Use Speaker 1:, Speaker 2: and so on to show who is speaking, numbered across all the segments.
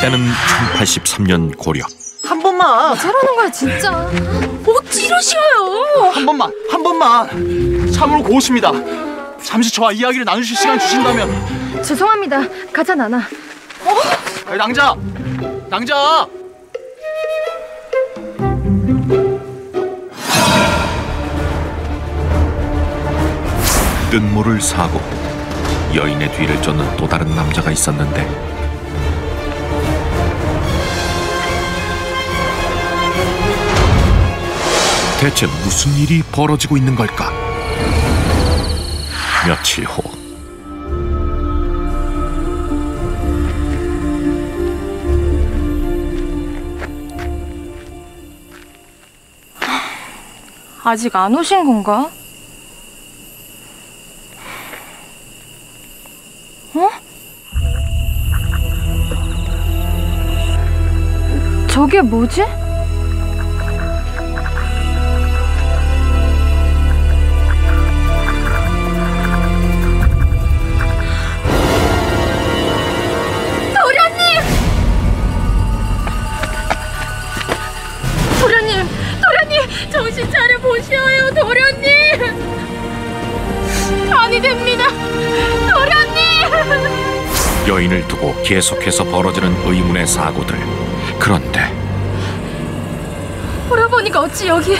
Speaker 1: 때는 1083년 고려.
Speaker 2: 한 번만.
Speaker 3: 저러는 거야 진짜. 어찌 이러시어요?
Speaker 2: 한 번만. 참으로 고맙습니다. 잠시 저와 이야기를 나누실 시간 주신다면.
Speaker 3: 죄송합니다. 가자 나나.
Speaker 2: 아니, 낭자.
Speaker 1: 뜬모를 사고 여인의 뒤를 쫓는 또 다른 남자가 있었는데 대체 무슨 일이 벌어지고 있는 걸까? 며칠 후
Speaker 3: 아직 안 오신 건가? 어? 저게 뭐지? 도련님! 정신 차려 보시어요, 도련님! 아니 됩니다, 도련님!
Speaker 1: 여인을 두고 계속해서 벌어지는 의문의 사고들. 그런데
Speaker 3: 오라버니가 어찌 여기?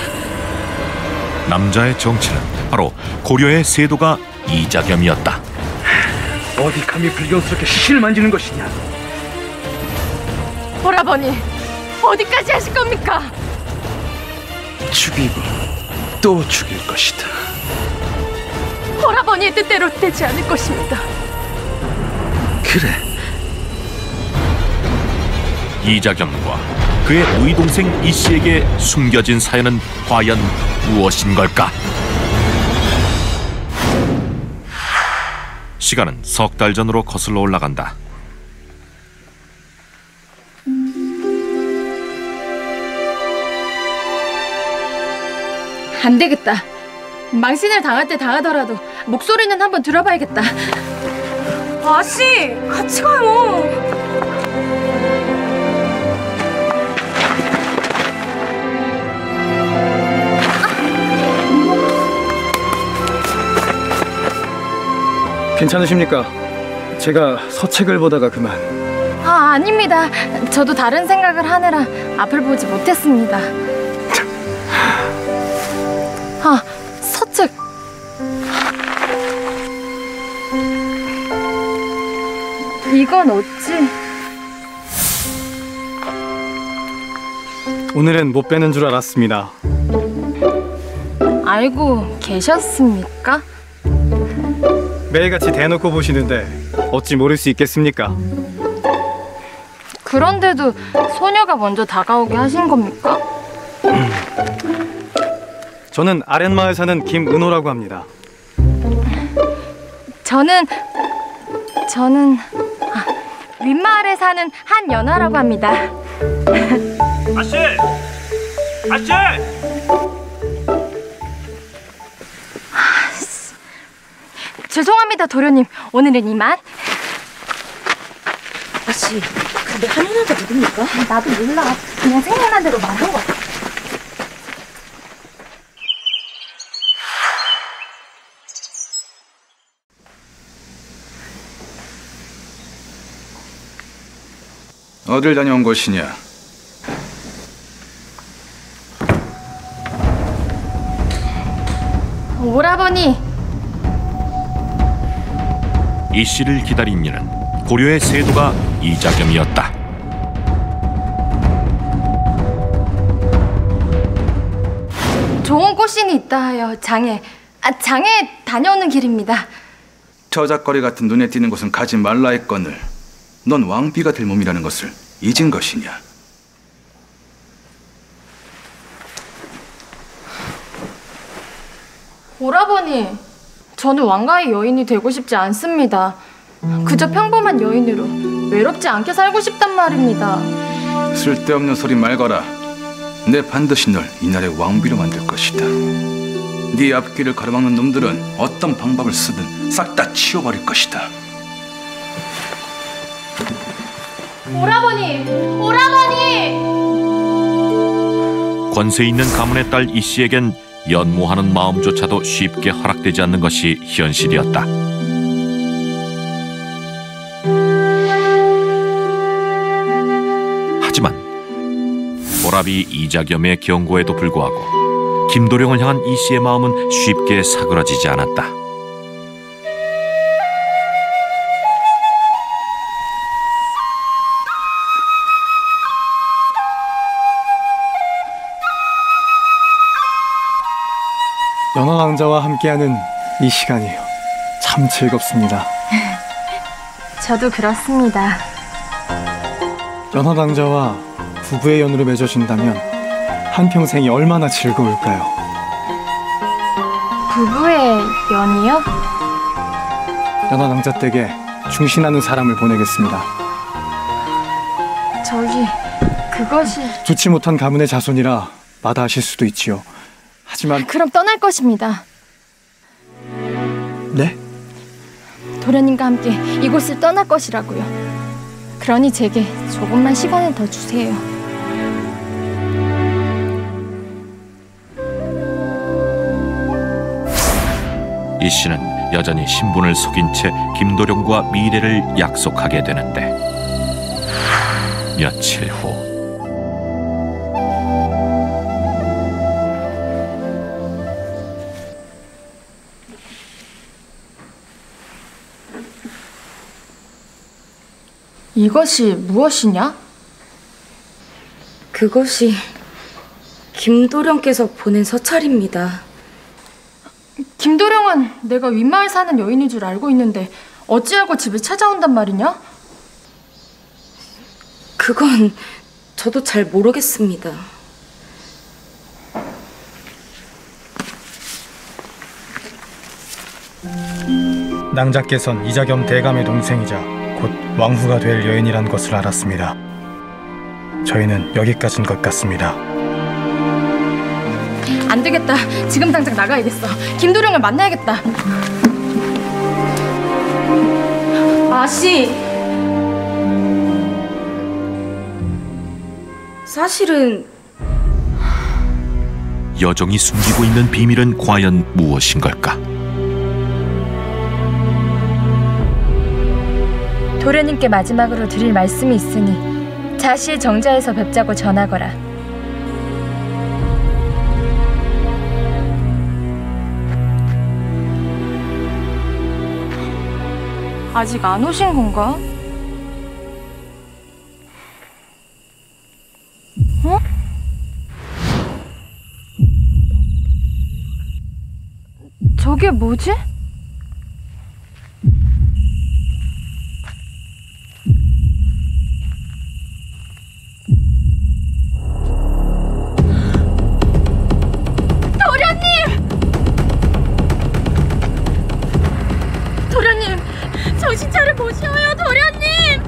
Speaker 1: 남자의 정체는 바로 고려의 세도가 이자겸이었다.
Speaker 4: 어디 감히 불경스럽게 시신을 만지는 것이냐?
Speaker 3: 오라버니, 어디까지 하실 겁니까?
Speaker 4: 죽이고 또 죽일 것이다.
Speaker 3: 오라버니의 뜻대로 되지 않을 것입니다.
Speaker 4: 그래.
Speaker 1: 이자겸과 그의 의동생 이씨에게 숨겨진 사연은 과연 무엇인 걸까? 시간은 석 달 전으로 거슬러 올라간다.
Speaker 3: 안 되겠다. 망신을 당할 때 당하더라도 목소리는 한번 들어봐야겠다. 아씨, 같이 가요.
Speaker 4: 괜찮으십니까? 제가 서책을 보다가 그만.
Speaker 3: 아닙니다. 저도 다른 생각을 하느라 앞을 보지 못했습니다. 서책. 이건 어찌?
Speaker 4: 오늘은 못 빼는 줄 알았습니다.
Speaker 3: 알고 계셨습니까?
Speaker 4: 매일같이 대놓고 보시는데 어찌 모를 수 있겠습니까?
Speaker 3: 그런데도 소녀가 먼저 다가오게 하신 겁니까?
Speaker 4: 저는 아랫마을 사는 김은호라고 합니다.
Speaker 3: 저는 윗마을에 사는 한연화라고 합니다.
Speaker 4: 아씨! 아씨!
Speaker 3: 죄송합니다, 도련님. 오늘은 이만.
Speaker 5: 아씨, 근데 한연아가 누굽니까?
Speaker 3: 나도 몰라. 그냥 생각난 대로 말한 거야.
Speaker 6: 어딜 다녀온 것이냐?
Speaker 3: 오라버니.
Speaker 1: 이씨를 기다린 이는 고려의 세도가 이자겸이었다.
Speaker 3: 좋은 꽃신이 있다 하여 장에 다녀오는 길입니다.
Speaker 6: 저작거리 같은 눈에 띄는 곳은 가지 말라 했거늘 넌 왕비가 될 몸이라는 것을 잊은 것이냐?
Speaker 3: 오라버니, 저는 왕가의 여인이 되고 싶지 않습니다. 그저 평범한 여인으로 외롭지 않게 살고 싶단 말입니다.
Speaker 6: 쓸데없는 소리 말거라. 내 반드시 널 이날의 왕비로 만들 것이다. 네 앞길을 가로막는 놈들은 어떤 방법을 쓰든 싹 다 치워버릴 것이다.
Speaker 3: 오라버니! 오라버니!
Speaker 1: 권세 있는 가문의 딸 이 씨에겐 연모하는 마음조차도 쉽게 허락되지 않는 것이 현실이었다. 하지만 보라비 이자겸의 경고에도 불구하고 김도령을 향한 이 씨의 마음은 쉽게 사그러지지 않았다.
Speaker 7: 연화왕자와 함께하는 이 시간이 참 즐겁습니다.
Speaker 3: 저도 그렇습니다.
Speaker 7: 연화왕자와 부부의 연으로 맺어진다면 한평생이 얼마나 즐거울까요?
Speaker 3: 부부의 연이요?
Speaker 7: 연화왕자 댁에 중신하는 사람을 보내겠습니다.
Speaker 3: 그것이...
Speaker 7: 좋지 못한 가문의 자손이라 마다하실 수도 있지요. 하지만...
Speaker 3: 그럼 떠날 것입니다.
Speaker 7: 네?
Speaker 3: 도련님과 함께 이곳을 떠날 것이라고요. 그러니 제게 조금만 시간을 더 주세요.
Speaker 1: 이 씨는 여전히 신분을 속인 채 김도령과 미래를 약속하게 되는데 며칠 후
Speaker 3: 이것이 무엇이냐?
Speaker 5: 그것이 김도령께서 보낸 서찰입니다.
Speaker 3: 김도령은 내가 윗마을 사는 여인인 줄 알고 있는데 어찌하고 집을 찾아온단 말이냐?
Speaker 5: 그건 저도 잘 모르겠습니다.
Speaker 7: 낭자께선 이자겸 대감의 동생이자 곧 왕후가 될 여인이란 것을 알았습니다. 저희는 여기까지인 것 같습니다.
Speaker 3: 안 되겠다. 지금 당장 나가야겠어. 김도령을 만나야겠다.
Speaker 5: 아씨! 사실은
Speaker 1: 여종이 숨기고 있는 비밀은 과연 무엇인 걸까?
Speaker 3: 도련님께 마지막으로 드릴 말씀이 있으니 자시의 정자에서 뵙자고 전하거라. 아직 안 오신 건가? 어? 저게 뭐지? 도련님! 정신 차려 보시오요, 도련님!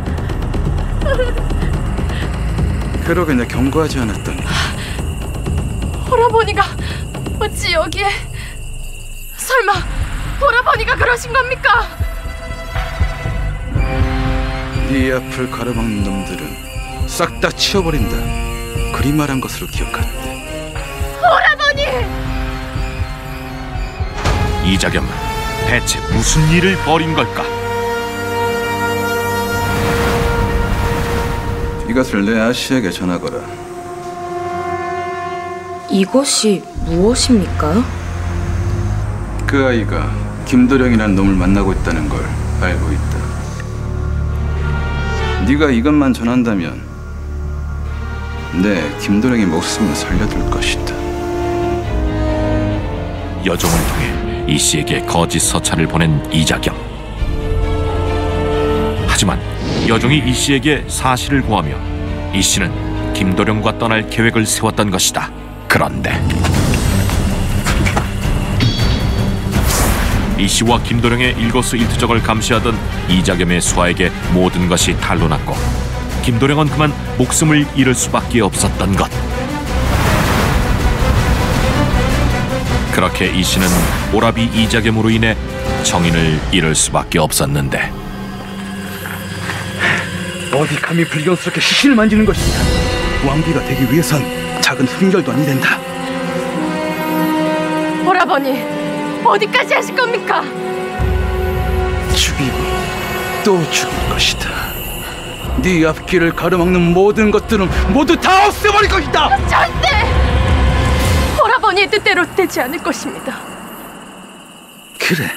Speaker 6: 그러게 내 경고하지 않았더니.
Speaker 3: 오라버니가 어찌 여기에... 설마 오라버니가 그러신 겁니까?
Speaker 6: 네 앞을 가로막는 놈들은 싹 다 치워버린다. 그리 말한 것으로 기억하는데.
Speaker 3: 오라버니!
Speaker 1: 이자겸은 대체 무슨 일을 벌인 걸까?
Speaker 6: 이것을 내 아씨에게 전하거라.
Speaker 5: 이것이 무엇입니까?
Speaker 6: 그 아이가 김도령이라는 놈을 만나고 있다는 걸 알고 있다. 네가 이것만 전한다면 내 김도령의 목숨을 살려둘 것이다.
Speaker 1: 여종을 통해 이 씨에게 거짓 서찰을 보낸 이자겸. 하지만 여종이 이 씨에게 사실을 구하며 이 씨는 김도령과 떠날 계획을 세웠던 것이다. 그런데 이 씨와 김도령의 일거수일투족을 감시하던 이자겸의 수하에게 모든 것이 탄로났고 김도령은 그만 목숨을 잃을 수밖에 없었던 것. 그렇게 이 씨는 오라비 이자겸으로 인해 정인을 잃을 수밖에 없었는데
Speaker 4: 어디 감히 불경스럽게 시신을 만지는 것이냐?
Speaker 6: 왕비가 되기 위해선 작은 흠결도 아니 된다.
Speaker 3: 오라버니, 어디까지 하실 겁니까?
Speaker 6: 죽이고 또 죽일 것이다. 네 앞길을 가로막는 모든 것들은 모두 다 없애버릴 것이다.
Speaker 3: 절대! 오라버니의 뜻대로 되지 않을 것입니다.
Speaker 6: 그래,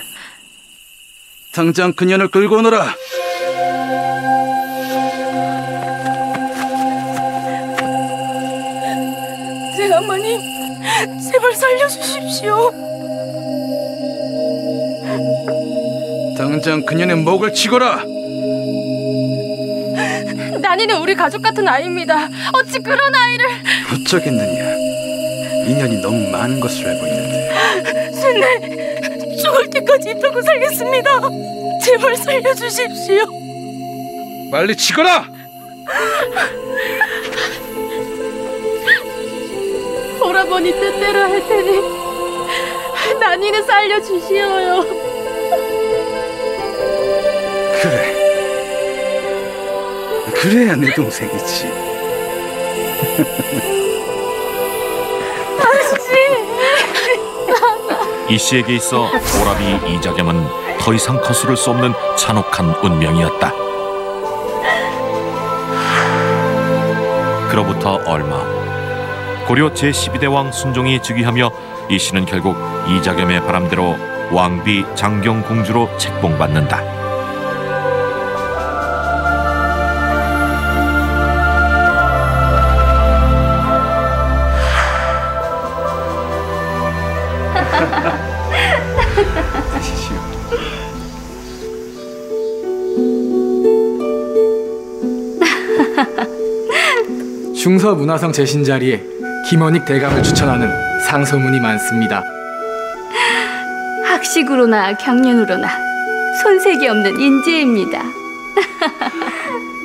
Speaker 6: 당장 그녀를 끌고 오너라.
Speaker 3: 제어머님, 제발 살려주십시오.
Speaker 6: 당장 그녀의 목을 치거라.
Speaker 3: 난이는 우리 가족 같은 아이입니다. 어찌 그런 아이를...
Speaker 6: 어쩌겠느냐. 인연이 너무 많은 것으로 알고 있는데.
Speaker 3: 순날 죽을 때까지 입하고 살겠습니다. 제발 살려주십시오.
Speaker 6: 빨리 치거라.
Speaker 3: 오라버니 뜻대로 할 테니 난이는 살려주시어요.
Speaker 6: 그래, 그래야 내 동생이지.
Speaker 1: 이 씨에게 있어 오라비 이자겸은 더 이상 거스를 수 없는 잔혹한 운명이었다. 그로부터 얼마, 고려 제12대 왕 순종이 즉위하며 이 씨는 결국 이자겸의 바람대로 왕비 장경공주로 책봉받는다.
Speaker 8: 중서문화성 제신자리에 김원익 대감을 추천하는 상소문이 많습니다.
Speaker 9: 학식으로나 경륜으로나 손색이 없는 인재입니다.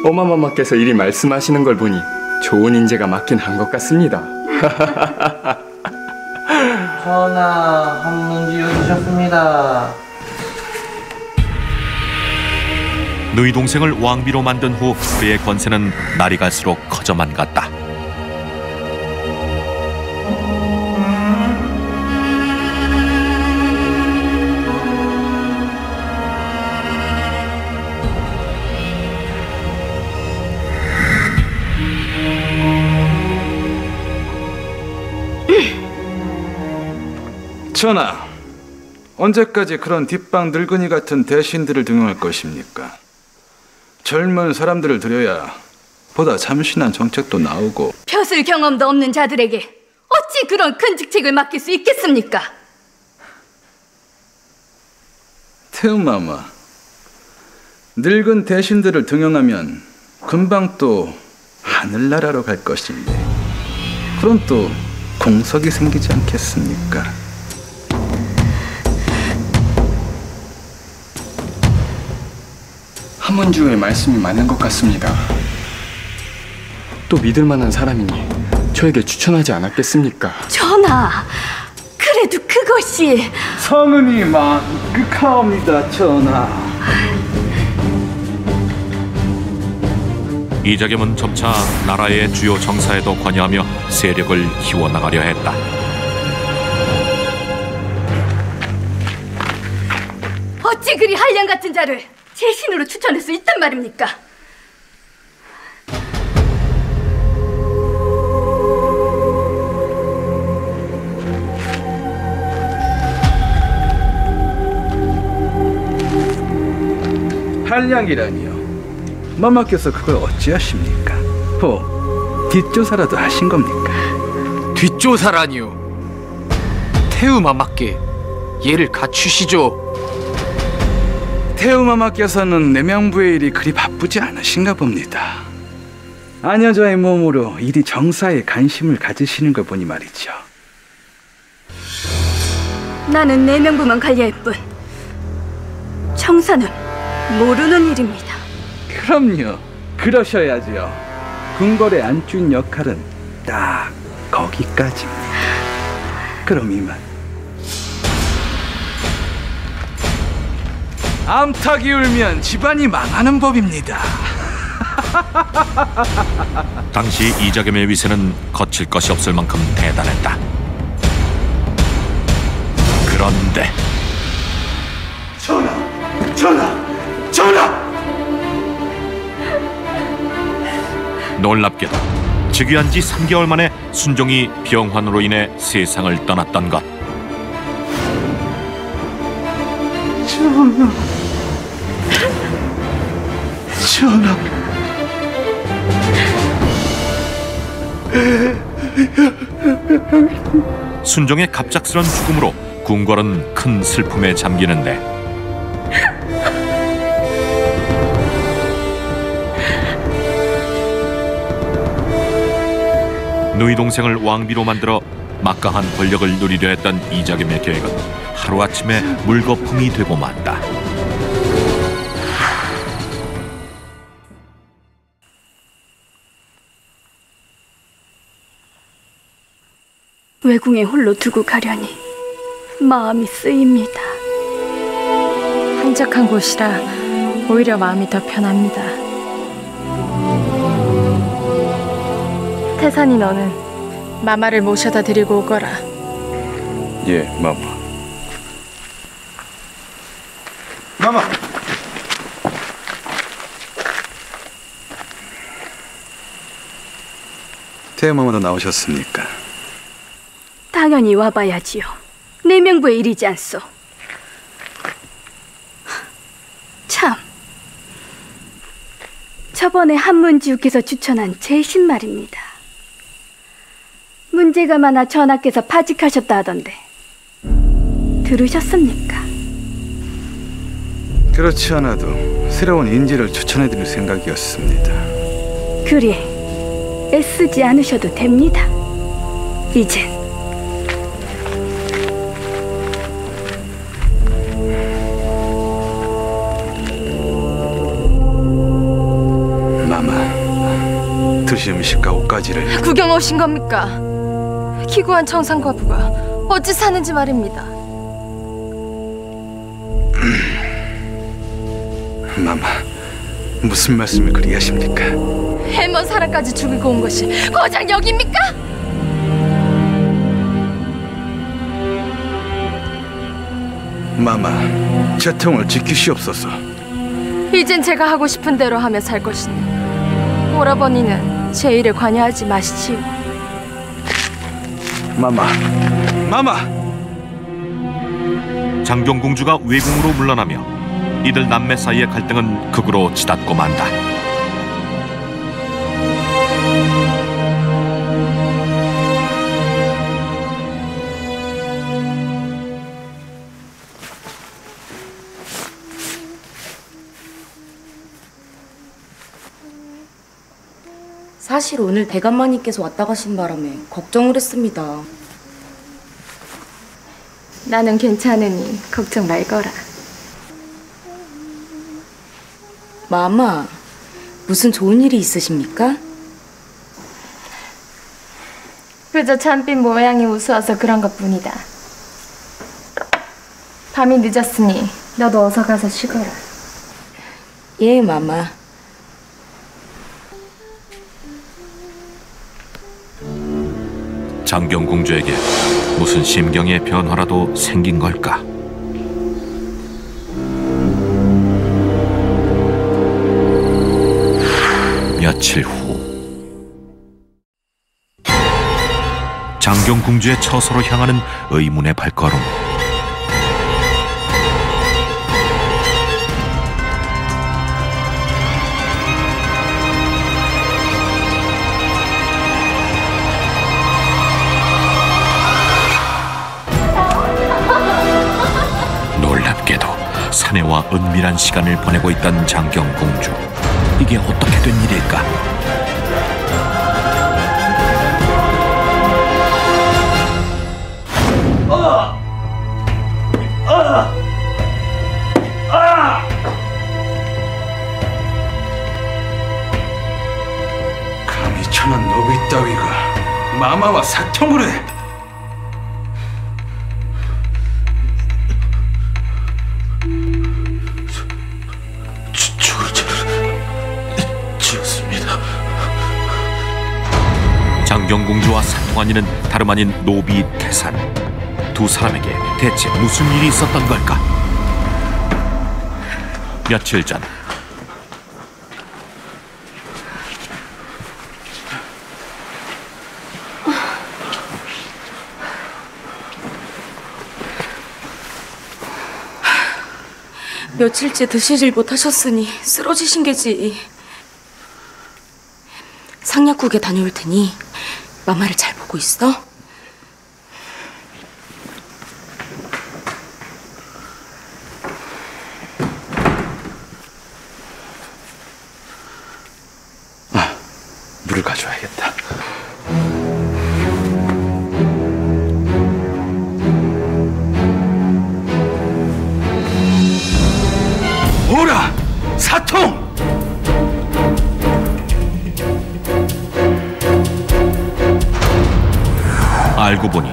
Speaker 10: 어마마마께서 이리 말씀하시는 걸 보니 좋은 인재가 맞긴 한 것 같습니다.
Speaker 11: 전하, 한문 지어주셨습니다.
Speaker 1: 너희 동생을 왕비로 만든 후 그의 권세는 날이 갈수록 커져만 갔다.
Speaker 6: 전하, 언제까지 그런 뒷방 늙은이 같은 대신들을 등용할 것입니까? 젊은 사람들을 들여야 보다 참신한 정책도 나오고.
Speaker 9: 벼슬 경험도 없는 자들에게 어찌 그런 큰 직책을 맡길 수 있겠습니까?
Speaker 6: 태우마마, 늙은 대신들을 등용하면 금방 또 하늘나라로 갈 것인데 그럼 또 공석이 생기지 않겠습니까?
Speaker 10: 한문주의 말씀이 맞는 것 같습니다. 또 믿을 만한 사람이니 저에게 추천하지 않았겠습니까?
Speaker 9: 전하, 그래도 그것이...
Speaker 4: 성은이 만극하옵니다, 전하.
Speaker 1: 이자겸은 점차 나라의 주요 정사에도 관여하며 세력을 키워나가려 했다.
Speaker 9: 어찌 그리 한량 같은 자를 제신으로 추천할 수 있단 말입니까?
Speaker 6: 한량이라니요? 마마께서 그걸 어찌하십니까? 뒷조사라도 하신 겁니까?
Speaker 8: 뒷조사라니요? 태우마마께 예를 갖추시죠.
Speaker 6: 태우마마께서는 내명부의 일이 그리 바쁘지 않으신가 봅니다. 아녀자의 몸으로 이리 정사에 관심을 가지시는 걸 보니 말이죠.
Speaker 9: 나는 내명부만 관리할 뿐 정사는 모르는 일입니다.
Speaker 6: 그럼요, 그러셔야죠. 궁궐의 안주인 역할은 딱 거기까지입니다. 그럼 이만. 암탉이 울면 집안이 망하는 법입니다.
Speaker 1: 당시 이자겸의 위세는 거칠 것이 없을 만큼 대단했다. 그런데
Speaker 4: 전하!
Speaker 1: 놀랍게도 즉위한 지 3개월 만에 순종이 병환으로 인해 세상을 떠났던 것.
Speaker 4: 전하!
Speaker 1: 순종의 갑작스런 죽음으로 궁궐은 큰 슬픔에 잠기는데 누이 동생을 왕비로 만들어 막강한 권력을 누리려 했던 이자겸의 계획은 하루아침에 물거품이 되고 만다.
Speaker 9: 외궁에 홀로 두고 가려니 마음이 쓰입니다.
Speaker 3: 한적한 곳이라 오히려 마음이 더 편합니다. 태산이 너는 마마를 모셔다 드리고 오거라.
Speaker 6: 예, 마마.
Speaker 4: 마마!
Speaker 6: 태마마도 나오셨습니까?
Speaker 9: 당연히 와봐야지요. 내 명부의 일이지 않소. 참, 저번에 한문지우께서 추천한 제신 말입니다. 문제가 많아 전하께서 파직하셨다 하던데 들으셨습니까?
Speaker 6: 그렇지 않아도 새로운 인재를 추천해드릴 생각이었습니다.
Speaker 9: 그리 애쓰지 않으셔도 됩니다. 이젠
Speaker 6: 마마, 드실 음식과 옷가지를
Speaker 3: 구경 오신 겁니까? 기구한 청산과부가 어찌 사는지 말입니다.
Speaker 6: 마마, 무슨 말씀을 그리 하십니까?
Speaker 3: 해먼 사람까지 죽이고 온 것이 고작 여기입니까?
Speaker 6: 마마, 채통을 지키시옵소서.
Speaker 3: 이젠 제가 하고 싶은 대로 하며 살 것이니 오라버니는 제 일에 관여하지 마시지요.
Speaker 6: 마마, 마마!
Speaker 1: 장경공주가 외궁으로 물러나며 이들 남매 사이의 갈등은 극으로 치닫고 만다.
Speaker 5: 사실 오늘 대감마님께서 왔다 가신 바람에 걱정을 했습니다.
Speaker 3: 나는 괜찮으니 걱정 말거라.
Speaker 5: 마마, 무슨 좋은 일이 있으십니까?
Speaker 3: 그저 참빛 모양이 우스워서 그런 것뿐이다. 밤이 늦었으니 너도 어서 가서 쉬거라.
Speaker 5: 예, 마마.
Speaker 1: 장경공주에게 무슨 심경의 변화라도 생긴 걸까? 며칠 후 장경공주의 처소로 향하는 의문의 발걸음. 놀랍게도 사내와 은밀한 시간을 보내고 있던 장경공주. 이게 어떻게 된 일일까?
Speaker 6: 감히 천한 노비 따위가 마마와 사통을 해! 죽을 죄를 지었습니다.
Speaker 1: 장경공주와 사통한 이는 다름 아닌 노비 태산. 두 사람에게 대체 무슨 일이 있었던 걸까? 며칠 전
Speaker 5: 며칠째 드시질 못하셨으니 쓰러지신 게지. 상약국에 다녀올 테니 마마를 잘 보고 있어.
Speaker 6: 물을 가져와야겠다. 오라! 사통!
Speaker 1: 알고 보니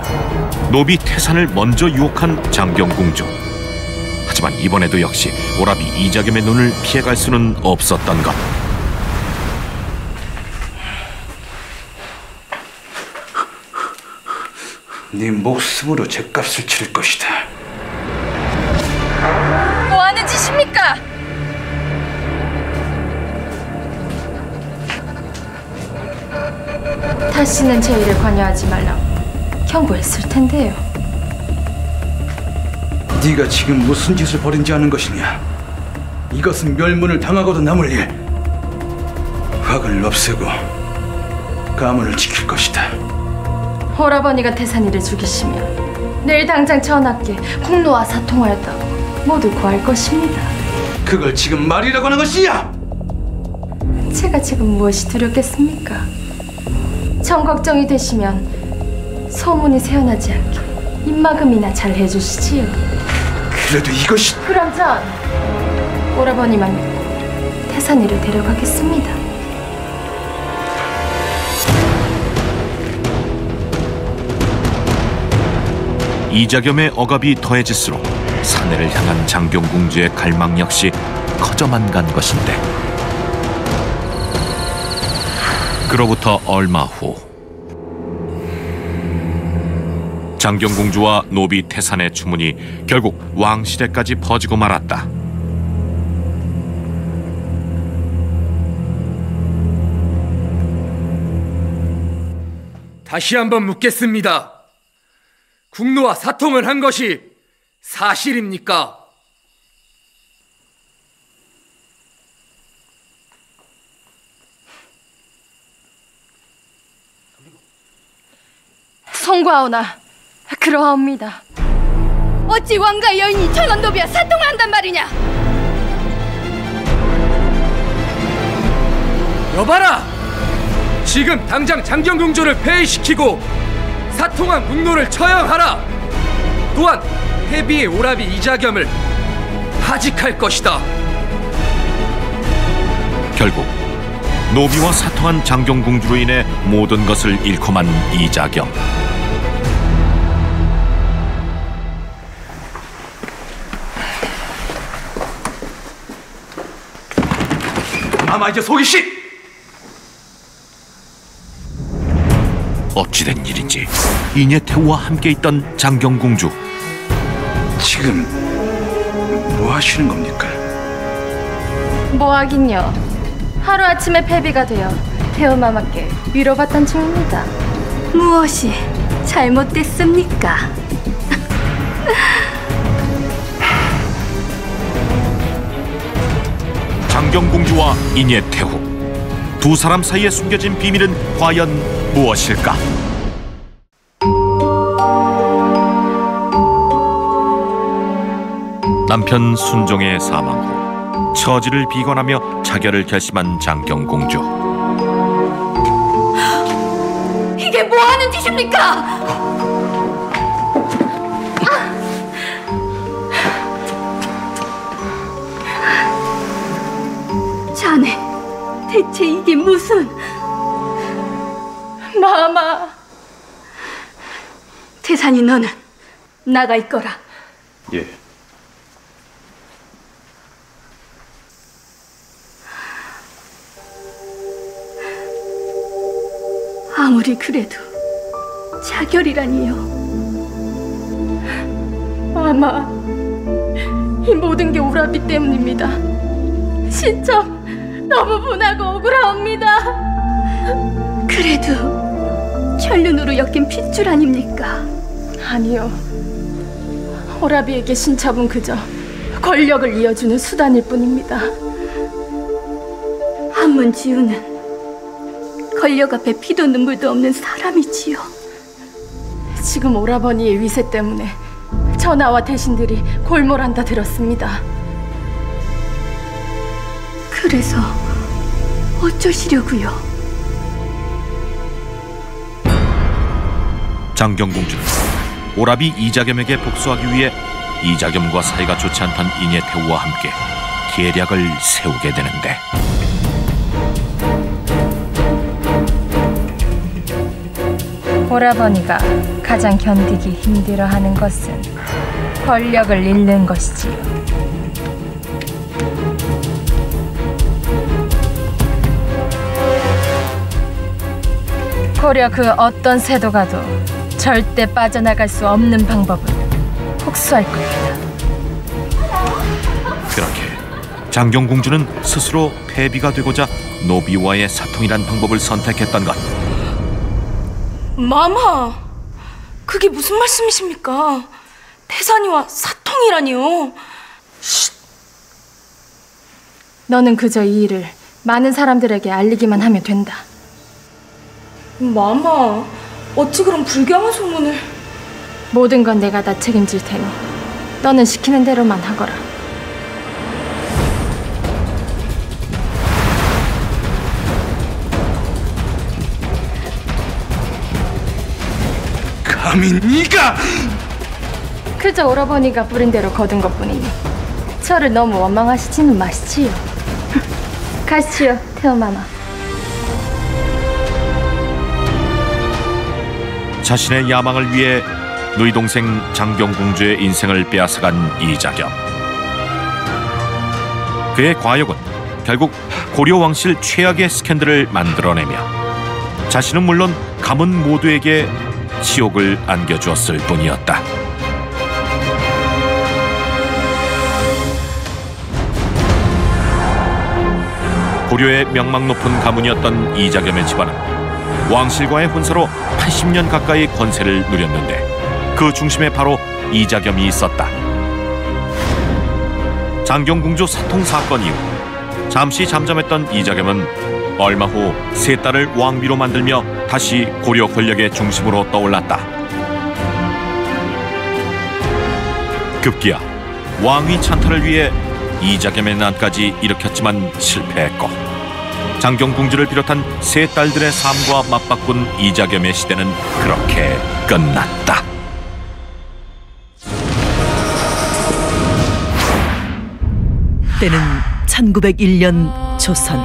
Speaker 1: 노비 태산을 먼저 유혹한 장경공주. 하지만 이번에도 역시 오라비 이자겸의 눈을 피해갈 수는 없었던 것.
Speaker 6: 네 목숨으로 죗값을 치를 것이다.
Speaker 9: 뭐 하는 짓입니까?
Speaker 3: 다시는 제 일에 관여하지 말라고 경고했을 텐데요.
Speaker 6: 네가 지금 무슨 짓을 벌인지 아는 것이냐? 이것은 멸문을 당하고도 남을 일. 화근을 없애고 가문을 지킬 것이다.
Speaker 3: 오라버니가 태산이를 죽이시면 내일 당장 전하께 공로와 사통하였다고 모두 고할 것입니다.
Speaker 6: 그걸 지금 말이라고 하는 것이냐?
Speaker 3: 제가 지금 무엇이 두렵겠습니까? 정 걱정이 되시면 소문이 새어나지 않게 입막음이나 잘 해주시지요.
Speaker 6: 그래도 이것이...
Speaker 3: 그럼 전 오라버니만 믿고 태산이를 데려가겠습니다.
Speaker 1: 이자겸의 억압이 더해질수록 사내를 향한 장경공주의 갈망 역시 커져만 간 것인데, 그로부터 얼마 후 장경공주와 노비 태산의 추문이 결국 왕실에까지 퍼지고 말았다.
Speaker 8: 다시 한번 묻겠습니다. 국노와 사통을 한 것이 사실입니까?
Speaker 3: 송구하오나 그러하옵니다.
Speaker 9: 어찌 왕가의 여인이 천원노비와 사통을 한단 말이냐?
Speaker 8: 여봐라! 지금 당장 장경공주를 폐위시키고 사통한 국노를 처형하라! 또한 해비의 오라비 이자겸을 하직할 것이다.
Speaker 1: 결국 노비와 사통한 장경공주로 인해 모든 것을 잃고만 이자겸.
Speaker 6: 마마 이제 속이시!
Speaker 1: 어찌된 일인지 이녀태우와 함께 있던 장경공주,
Speaker 6: 지금 뭐 하시는 겁니까?
Speaker 3: 뭐 하긴요. 하루아침에 패비가 되어 태우마마께 위로받던 중입니다.
Speaker 9: 무엇이 잘못됐습니까?
Speaker 1: 장경공주와 이녀태우, 두 사람 사이에 숨겨진 비밀은 과연 무엇일까? 남편 순종의 사망 후 처지를 비관하며 자결을 결심한 장경공주.
Speaker 9: 이게 뭐 하는 짓입니까? 자네, 대체 이게 무슨...
Speaker 3: 마마,
Speaker 9: 태산이 너는 나가 있거라.
Speaker 6: 예.
Speaker 9: 아무리 그래도 자결이라니요.
Speaker 3: 아마 이 모든 게 오라비 때문입니다. 진짜 너무 분하고 억울하옵니다.
Speaker 9: 그래도 천륜으로 엮인 핏줄 아닙니까?
Speaker 3: 아니요. 오라비에게 신첩은 그저 권력을 이어주는 수단일 뿐입니다.
Speaker 9: 한문지우는 권력 앞에 피도 눈물도 없는 사람이지요.
Speaker 3: 지금 오라버니의 위세 때문에 전하와 대신들이 골몰한다 들었습니다.
Speaker 9: 그래서 어쩌시려고요?
Speaker 1: 장경공주는 오라비 이자겸에게 복수하기 위해 이자겸과 사이가 좋지 않던 인예태우와 함께 계략을 세우게 되는데,
Speaker 12: 오라버니가 가장 견디기 힘들어하는 것은 권력을 잃는 것이지요. 고려 그 어떤 세도가도 절대 빠져나갈 수 없는 방법을 혹수할 겁니다.
Speaker 1: 그렇게 장경공주는 스스로 패비가 되고자 노비와의 사통이란 방법을 선택했던 것.
Speaker 5: 마마, 그게 무슨 말씀이십니까? 태산이와 사통이라니요.
Speaker 3: 너는 그저 이 일을 많은 사람들에게 알리기만 하면 된다.
Speaker 5: 마마, 어찌 그런 불경한 소문을...
Speaker 3: 모든 건 내가 다 책임질 테니 너는 시키는 대로만 하거라.
Speaker 4: 감히 네가!
Speaker 3: 그저 오라버니가 부린 대로 거둔 것뿐이니 저를 너무 원망하시지는 마시지요. 가시지요, 태우마마.
Speaker 1: 자신의 야망을 위해 누이 동생 장경공주의 인생을 빼앗아간 이자겸. 그의 과욕은 결국 고려 왕실 최악의 스캔들을 만들어내며 자신은 물론 가문 모두에게 치욕을 안겨주었을 뿐이었다. 고려의 명망 높은 가문이었던 이자겸의 집안은 왕실과의 혼사로 80년 가까이 권세를 누렸는데 그 중심에 바로 이자겸이 있었다. 장경공주 사통 사건 이후 잠시 잠잠했던 이자겸은 얼마 후 세 딸을 왕비로 만들며 다시 고려 권력의 중심으로 떠올랐다. 급기야 왕위 찬탈을 위해 이자겸의 난까지 일으켰지만 실패했고 장경공주를 비롯한 세 딸들의 삶과 맞바꾼 이자겸의 시대는 그렇게 끝났다.
Speaker 13: 때는 1901년 조선.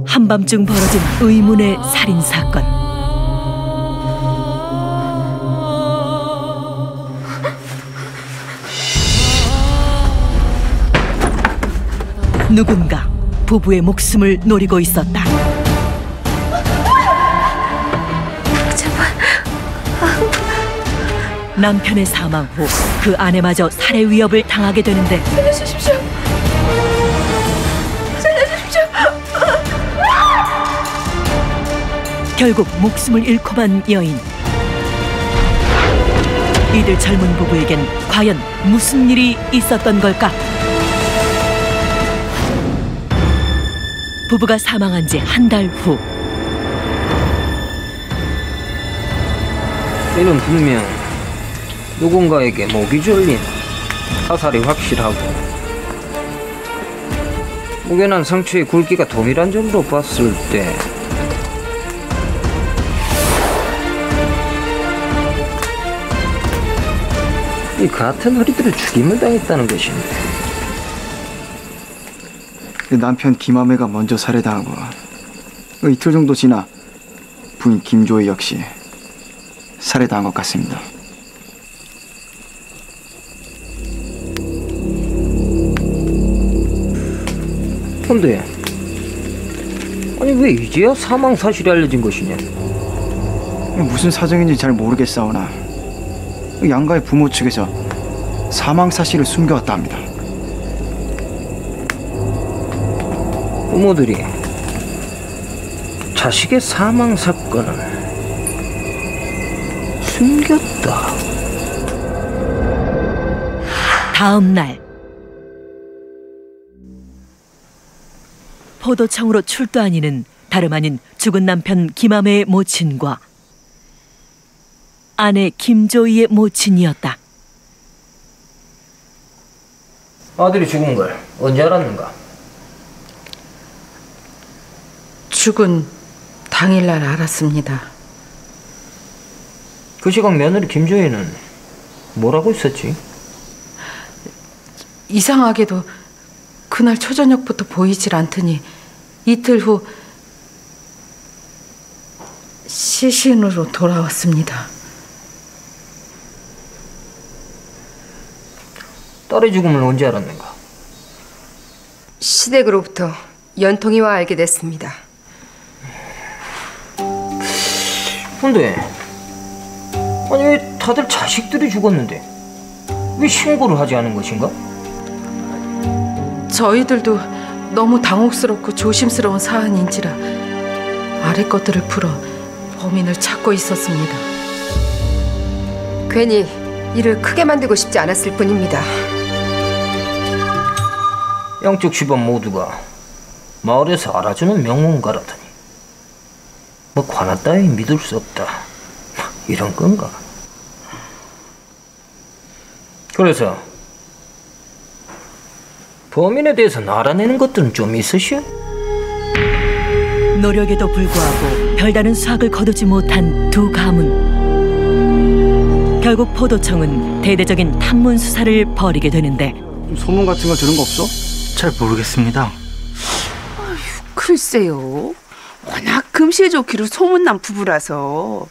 Speaker 13: 한밤중 벌어진 의문의 살인사건. 누군가 부부의 목숨을 노리고 있었다.
Speaker 9: 제발.
Speaker 13: 남편의 사망 후 그 아내마저 살해 위협을 당하게 되는데
Speaker 9: 살려주십시오. 살려주십시오.
Speaker 13: 결국 목숨을 잃고만 여인. 이들 젊은 부부에겐 과연 무슨 일이 있었던 걸까? 부부가 사망한 지 한 달 후.
Speaker 11: 이는 분명 누군가에게 목이 졸린 사살이 확실하고 무게난 상처의 굵기가 동일한 점으로 봤을 때 이 같은 허리들을 죽임을 당했다는 것인데,
Speaker 14: 남편 김아매가 먼저 살해당하고 이틀 정도 지나 부인 김조희 역시 살해당한 것 같습니다.
Speaker 11: 근데 아니 왜 이제야 사망 사실이 알려진 것이냐?
Speaker 14: 무슨 사정인지 잘 모르겠사오나 양가의 부모 측에서 사망 사실을 숨겨왔다 합니다.
Speaker 11: 부모들이 자식의 사망 사건을 숨겼다.
Speaker 13: 다음 날 포도청으로 출두한 이는 다름 아닌 죽은 남편 김아매의 모친과 아내 김조이의 모친이었다.
Speaker 11: 아들이 죽은 걸 언제 알았는가?
Speaker 15: 죽은 당일날 알았습니다.
Speaker 11: 그 시각 며느리 김조이는 뭐라고 있었지?
Speaker 15: 이상하게도 그날 초저녁부터 보이질 않더니 이틀 후 시신으로 돌아왔습니다.
Speaker 11: 딸의 죽음을 언제 알았는가?
Speaker 16: 시댁으로부터 연통이와 알게 됐습니다.
Speaker 11: 근데 아니 왜 다들 자식들이 죽었는데 왜 신고를 하지 않은 것인가?
Speaker 15: 저희들도 너무 당혹스럽고 조심스러운 사안인지라 아래 것들을 풀어 범인을 찾고 있었습니다.
Speaker 16: 괜히 일을 크게 만들고 싶지 않았을 뿐입니다.
Speaker 11: 양쪽 집안 모두가 마을에서 알아주는 명문가라더니 뭐 관아 따위 믿을 수 없다 이런 건가? 그래서 범인에 대해서 알아내는 것들은 좀 있으시오?
Speaker 13: 노력에도 불구하고 별다른 수확을 거두지 못한 두 가문. 결국 포도청은 대대적인 탐문 수사를 벌이게 되는데
Speaker 14: 소문 같은 거 들은 거 없어?
Speaker 2: 잘 모르겠습니다.
Speaker 17: 글쎄요. 워낙 금시에 좋기로 소문난 부부라서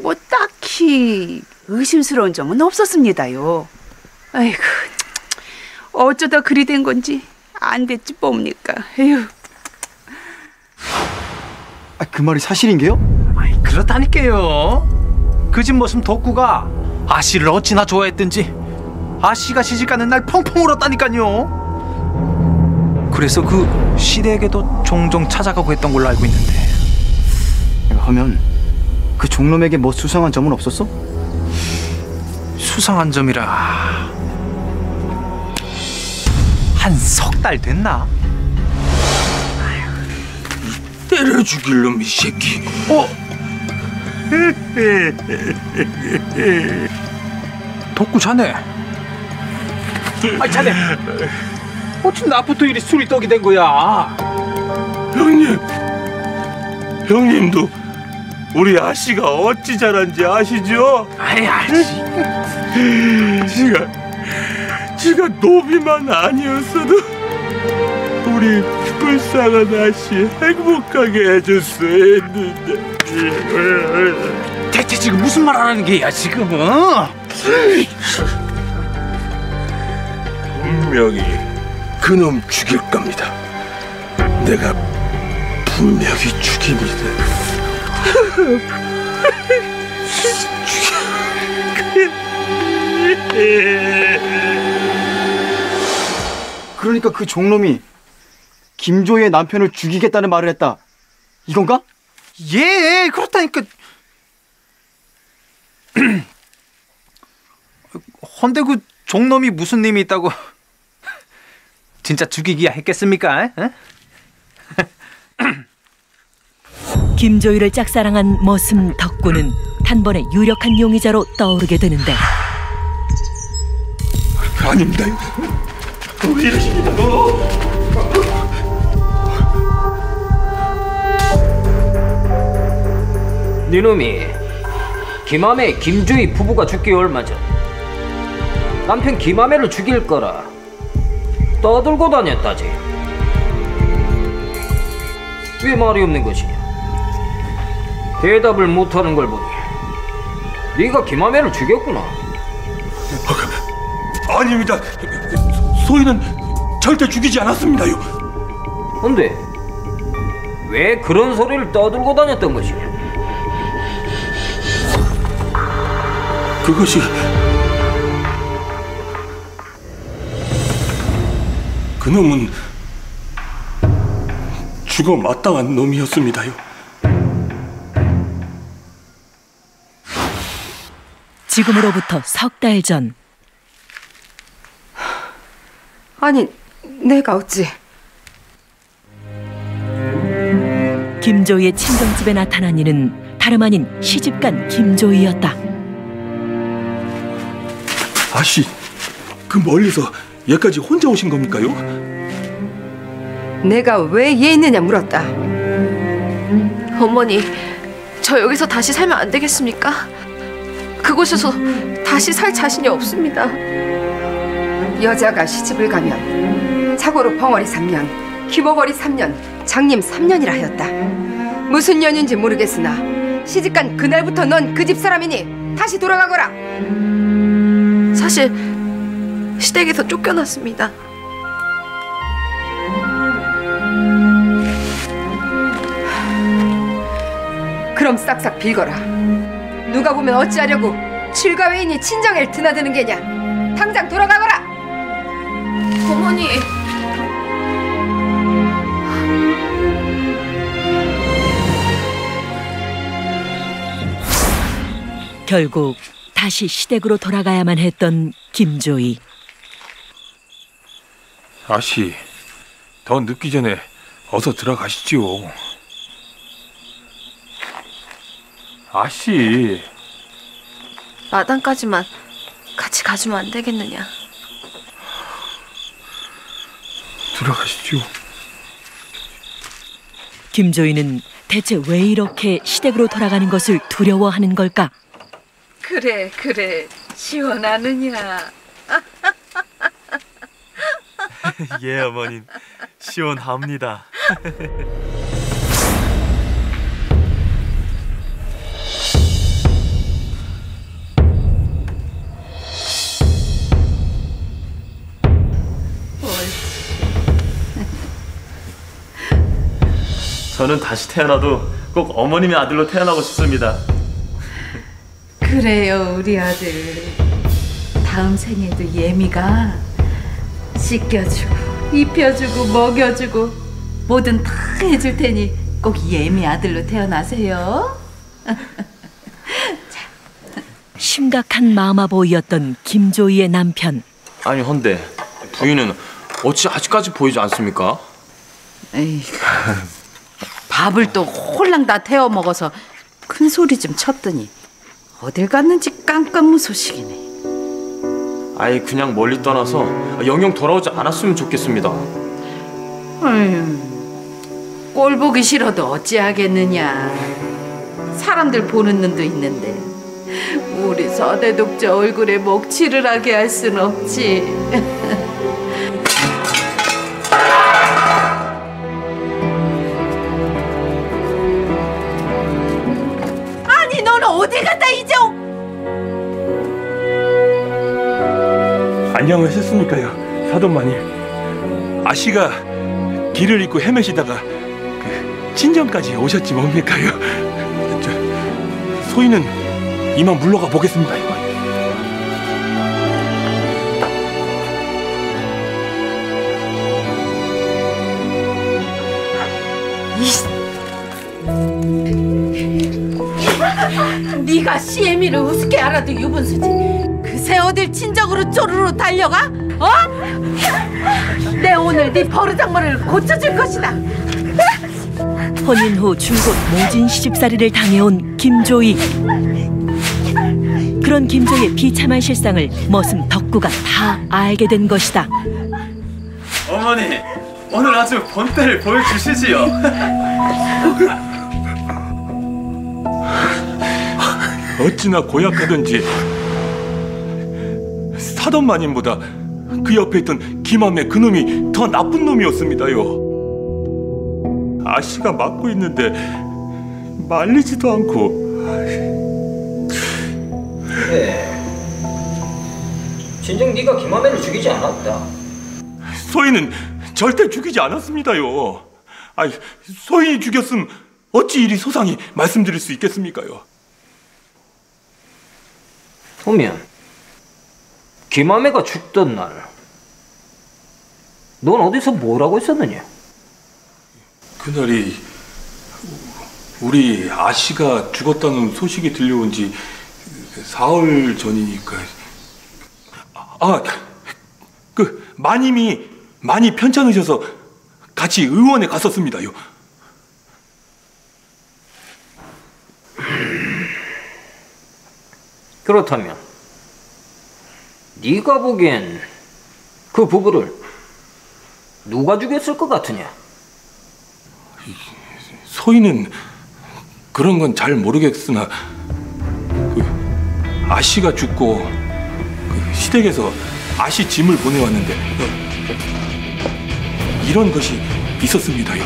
Speaker 17: 뭐 딱히 의심스러운 점은 없었습니다요. 아이고, 어쩌다 그리 된 건지 안 됐지 뭡니까. 에휴.
Speaker 14: 그 말이 사실인게요?
Speaker 2: 그렇다니까요. 그 집 모습 덕구가 아씨를 어찌나 좋아했든지 아씨가 시집가는 날 펑펑 울었다니까요. 그래서 그 시댁에도 종종 찾아가고 했던 걸로 알고 있는데.
Speaker 14: 하면 그 종놈에게 뭐 수상한 점은 없었어?
Speaker 2: 수상한 점이라 한 석 달 됐나?
Speaker 4: 때려 죽일 놈 이 새끼.
Speaker 2: 덕구 자네. 자네. 어찌 나부터 이리 술이 떡이 된 거야?
Speaker 4: 형님도 우리 아씨가 어찌 자란지 아시죠?
Speaker 2: 알지.
Speaker 4: 지가 노비만 아니었어도 우리 불쌍한 아씨 행복하게 해줬어야 했는데.
Speaker 2: 대체 지금 무슨 말 하는 게야 지금은?
Speaker 4: 분명히 그놈 죽일 겁니다. 내가 분명히 죽입니다.
Speaker 14: 그러니까 그 종놈이 김조이의 남편을 죽이겠다는 말을 했다. 이건가?
Speaker 2: 예, 그렇다니까. 헌데 그 종놈이 무슨 님이 있다고 진짜 죽이기야 했겠습니까?
Speaker 13: 김조이를 짝사랑한 머슴 덕구는 단번에 유력한 용의자로 떠오르게 되는데
Speaker 4: 아닙니다. 왜 이러십니까?
Speaker 11: 니놈이 김아매 김주희 부부가 죽기 얼마 전 남편 김아매를 죽일 거라 떠들고 다녔다지. 왜 말이 없는 것이냐? 대답을 못하는 걸 보니 네가 김아매를 죽였구나.
Speaker 4: 아닙니다. 소희는 절대 죽이지 않았습니다요.
Speaker 11: 근데 왜 그런 소리를 떠들고 다녔던 것이?
Speaker 18: 그것이 그놈은 죽어 마땅한 놈이었습니다요.
Speaker 13: 지금으로부터 석 달 전.
Speaker 16: 아니, 내가 어찌...
Speaker 13: 김조이의 친정집에 나타난 이는 다름 아닌 시집간 김조이였다.
Speaker 18: 아씨, 그 멀리서 여기까지 혼자 오신 겁니까요?
Speaker 16: 내가 왜 얘 있느냐 물었다.
Speaker 9: 어머니, 저 여기서 다시 살면 안 되겠습니까? 그곳에서 다시 살 자신이 없습니다.
Speaker 16: 여자가 시집을 가면 자고로 벙어리 3년, 기버거리 3년, 장님 3년이라 하였다. 무슨 년인지 모르겠으나 시집간 그날부터 넌 그 집 사람이니 다시 돌아가거라.
Speaker 9: 사실 시댁에서 쫓겨났습니다.
Speaker 16: 그럼 싹싹 빌거라. 누가 보면 어찌하려고 칠가외인이 친정을 드나드는 게냐. 당장 돌아가거라.
Speaker 9: 어머니.
Speaker 13: 결국 다시 시댁으로 돌아가야만 했던 김조이.
Speaker 18: 아씨, 더 늦기 전에 어서 들어가시지요. 아씨.
Speaker 9: 마당까지만 같이 가주면 안 되겠느냐.
Speaker 18: 들어가시죠.
Speaker 13: 김조이는 대체 왜 이렇게 시댁으로 돌아가는 것을 두려워하는 걸까?
Speaker 15: 그래 시원하느냐.
Speaker 19: 예, 어머님, 시원합니다. 저는 다시 태어나도 꼭 어머님의 아들로 태어나고 싶습니다.
Speaker 15: 그래요, 우리 아들. 다음 생에도 예미가 씻겨주고 입혀주고 먹여주고 뭐든 다 해줄 테니 꼭 예미 아들로 태어나세요.
Speaker 13: 심각한 마마보이였던 김조이의 남편.
Speaker 19: 아니, 헌데 부인은 어찌 아직까지 보이지 않습니까?
Speaker 15: 에이, 밥을 또 홀랑 다 태워 먹어서 큰 소리 좀 쳤더니 어딜 갔는지 깜깜무소식이네.
Speaker 19: 아이, 그냥 멀리 떠나서 영영 돌아오지 않았으면 좋겠습니다.
Speaker 15: 꼴 보기 싫어도 어찌하겠느냐. 사람들 보는 눈도 있는데 우리 서대 독자 얼굴에 먹칠을 하게 할 순 없지. 아니, 넌 어디 갔다 이제?
Speaker 18: 안녕하셨습니까요, 사돈마님. 아씨가 길을 잃고 헤매시다가 그 친정까지 오셨지 뭡니까요. 소희는 이만 물러가 보겠습니다.
Speaker 15: 네가 시애미를 우습게 알아도 유분수지. 그새 어딜 친정으로 쪼르르 달려가? 어? 내 오늘 네 버르장머리를 고쳐줄 것이다.
Speaker 13: 혼인 후 줄곧 모진 시집살이를 당해온 김조이. 그런 김조이의 비참한 실상을 머슴 덕구가 다 알게 된 것이다.
Speaker 19: 어머니, 오늘 아주 본때를 보여주시지요.
Speaker 18: 어찌나 고약하던지 사돈마님보다 그 옆에 있던 김함의 그놈이 더 나쁜 놈이었습니다요. 아씨가 맡고 있는데 말리지도 않고.
Speaker 11: 그래, 진정 네가 김하매를 죽이지 않았다.
Speaker 18: 소희는 절대 죽이지 않았습니다요. 아이, 소인이 죽였음 어찌 이리 소상히 말씀드릴 수 있겠습니까요?
Speaker 11: 보면 김아매가 죽던 날 넌 어디서 뭐라고 했었느냐?
Speaker 18: 그날이 우리 아씨가 죽었다는 소식이 들려온 지 사흘 전이니까. 마님이 많이 편찮으셔서 같이 의원에 갔었습니다요.
Speaker 11: 그렇다면 네가 보기엔 그 부부를 누가 죽였을 것 같으냐?
Speaker 18: 소인은 그런 건 잘 모르겠으나 아씨가 죽고 시댁에서 아씨 짐을 보내왔는데 이런 것이 있었습니다요.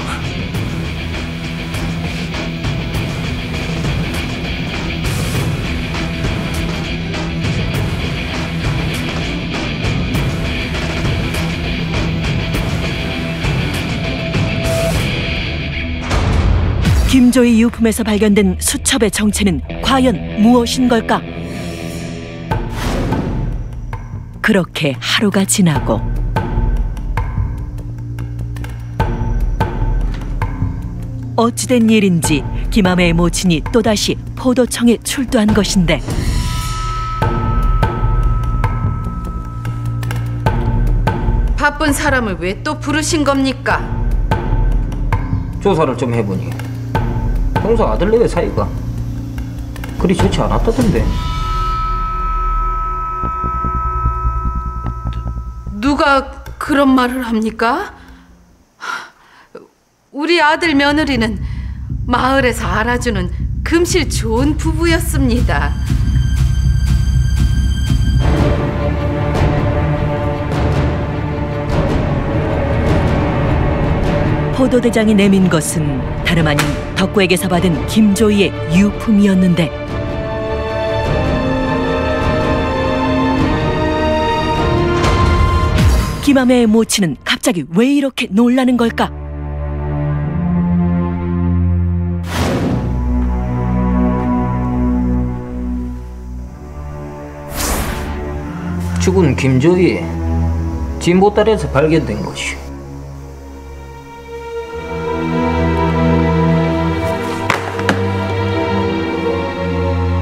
Speaker 13: 김조의 유품에서 발견된 수첩의 정체는 과연 무엇인 걸까? 그렇게 하루가 지나고 어찌된 일인지 김아매의 모친이 또다시 포도청에 출두한 것인데
Speaker 15: 바쁜 사람을 왜 또 부르신 겁니까?
Speaker 11: 조사를 좀 해보니 평소 아들네의 사이가 그리 좋지 않았다던데.
Speaker 15: 누가 그런 말을 합니까? 우리 아들 며느리는 마을에서 알아주는 금실 좋은 부부였습니다.
Speaker 13: 포도대장이 내민 것은 다름 아닌 덕구에게서 받은 김조이의 유품이었는데 김아매의 모친은 갑자기 왜 이렇게 놀라는 걸까?
Speaker 11: 죽은 김조이의 진보딸에서 발견된 것이.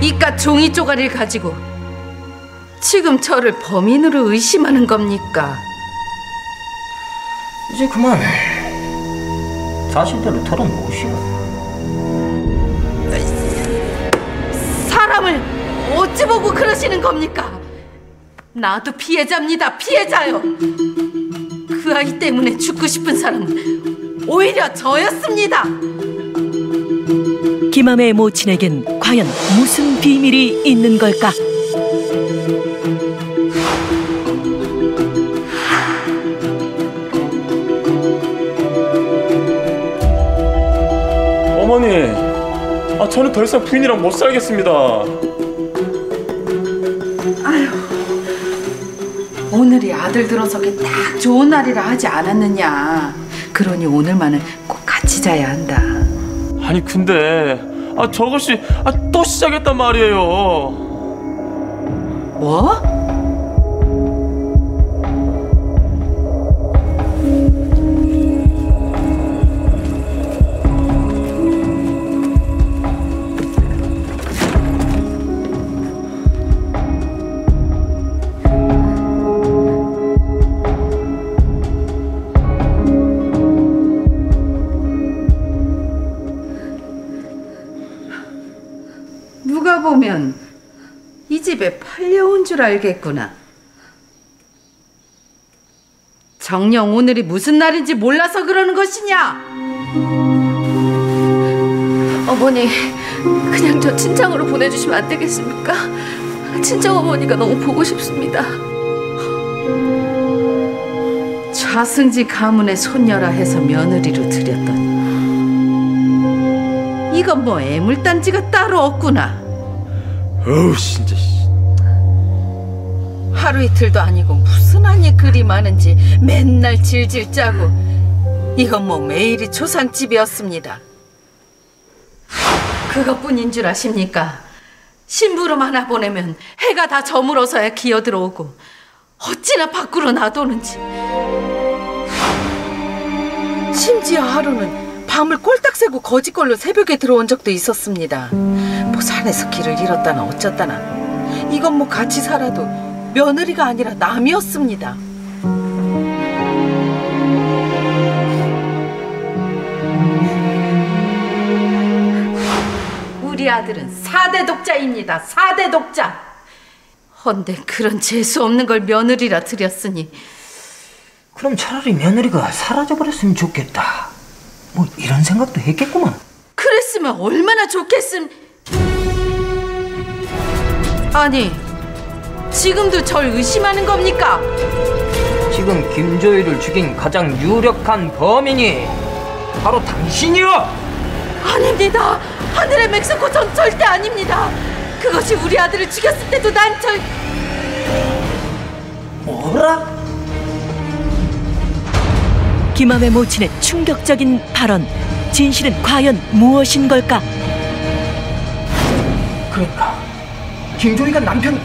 Speaker 15: 이깟 종이 쪼가리를 가지고 지금 저를 범인으로 의심하는 겁니까?
Speaker 11: 이제 그만 사실대로 털어놓으시오.
Speaker 15: 사람을 어찌 보고 그러시는 겁니까? 나도 피해자입니다. 피해자요. 그 아이 때문에 죽고 싶은 사람은 오히려 저였습니다.
Speaker 13: 김아매의 모친에겐 과연 무슨 비밀이 있는 걸까?
Speaker 19: 어머니, 저는 더 이상 부인이랑 못 살겠습니다.
Speaker 15: 아휴, 오늘이 아들 들어서기 딱 좋은 날이라 하지 않았느냐. 그러니 오늘만은 꼭 같이 자야 한다.
Speaker 19: 아니 근데 저것이 또 시작했단 말이에요.
Speaker 15: 뭐? 누가 보면 이 집에 팔려온 줄 알겠구나. 정녕 오늘이 무슨 날인지 몰라서 그러는 것이냐?
Speaker 9: 어머니, 그냥 저 친정으로 보내주시면 안 되겠습니까? 친정어머니가 너무 보고 싶습니다.
Speaker 15: 좌승지 가문의 손녀라 해서 며느리로 들였더니 이건 뭐 애물단지가 따로 없구나.
Speaker 19: 어우 진짜.
Speaker 15: 하루 이틀도 아니고 무슨 한이 그리 많은지 맨날 질질 짜고 이건 뭐 매일이 조상집이었습니다. 그것뿐인 줄 아십니까? 심부름 하나 보내면 해가 다 저물어서야 기어 들어오고 어찌나 밖으로 나도는지. 심지어 하루는 밤을 꼴딱 새고 거짓걸로 새벽에 들어온 적도 있었습니다. 뭐 산에서 길을 잃었다나 어쩌다나. 이건 뭐 같이 살아도 며느리가 아니라 남이었습니다. 우리 아들은 4대 독자입니다. 4대 독자. 헌데 그런 재수 없는 걸 며느리라 들였으니.
Speaker 11: 그럼 차라리 며느리가 사라져버렸으면 좋겠다. 뭐 이런 생각도 했겠구만.
Speaker 15: 그랬으면 얼마나 좋겠음. 아니, 지금도 절 의심하는 겁니까?
Speaker 11: 지금 김조희를 죽인 가장 유력한 범인이 바로 당신이요.
Speaker 15: 아닙니다. 하늘의 멕시코 전 절대 아닙니다. 그것이 우리 아들을 죽였을 때도 난
Speaker 11: 뭐라?
Speaker 13: 김함의 모친의 충격적인 발언. 진실은 과연 무엇인 걸까?
Speaker 11: 그러니까 김조희가 남편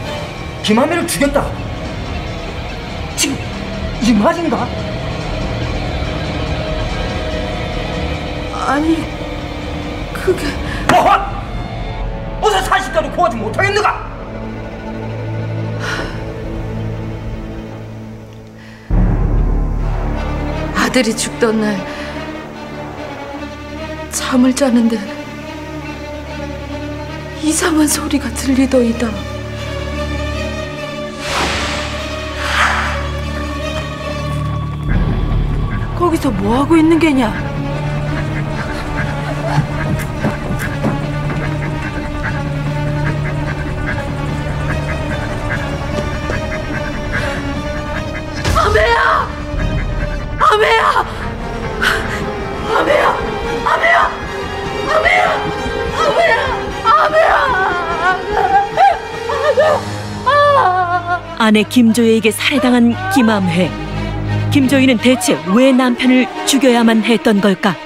Speaker 11: 김함회를 죽였다. 지금 이 말인가?
Speaker 15: 아니, 그게...
Speaker 11: 어서 사실대로 구하지 못하겠는가?
Speaker 15: 아들이 죽던 날 잠을 자는데 이상한 소리가 들리더이다. 거기서 뭐하고 있는 게냐? 아메야! 아메야! 아메야! 아메야! 아메야! 아메야! 아메야!
Speaker 13: 아내 김조희에게 살해당한 김함회. 김조희는 대체 왜 남편을 죽여야만 했던 걸까?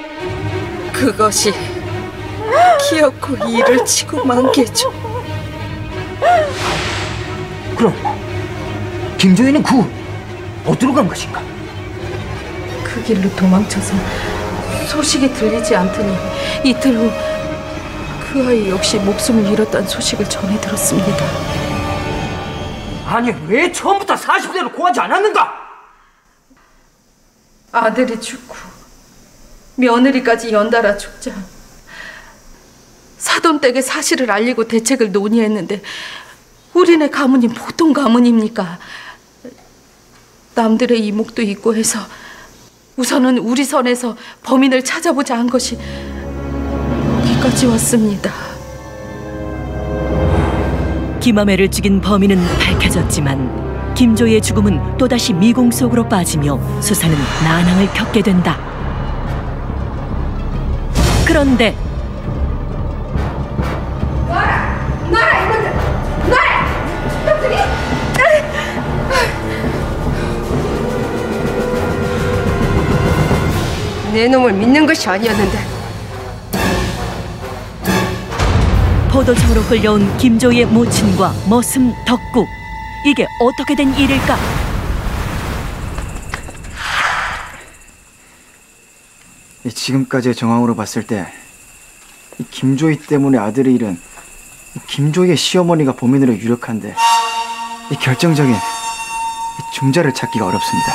Speaker 15: 그것이 기어코 일을 치고 만 게죠.
Speaker 11: 그럼 김조희는 어디로 간 것인가?
Speaker 15: 그 길로 도망쳐서 소식이 들리지 않더니 이틀 후 그 아이 역시 목숨을 잃었다는 소식을 전해 들었습니다.
Speaker 11: 아니 왜 처음부터 40대로 구하지 않았는가?
Speaker 15: 아들이 죽고 며느리까지 연달아 죽자 사돈댁에 사실을 알리고 대책을 논의했는데 우리네 가문이 보통 가문입니까? 남들의 이목도 있고 해서 우선은 우리 선에서 범인을 찾아보자 한 것이 여기까지 왔습니다.
Speaker 13: 김함회를 죽인 범인은 밝혀졌지만 김조희의 죽음은 또다시 미궁 속으로 빠지며 수사는 난항을 겪게 된다. 그런데
Speaker 16: 놔라 이놈들! 놔라! 놈들이! 내 놈을 믿는 것이 아니었는데.
Speaker 13: 포도청으로 끌려온 김조희의 모친과 머슴 덕구. 이게 어떻게 된 일일까?
Speaker 14: 지금까지의 정황으로 봤을 때 이 김조희 때문에 아들을 잃은 김조희의 시어머니가 범인으로 유력한데 이 결정적인 중자를 찾기가 어렵습니다.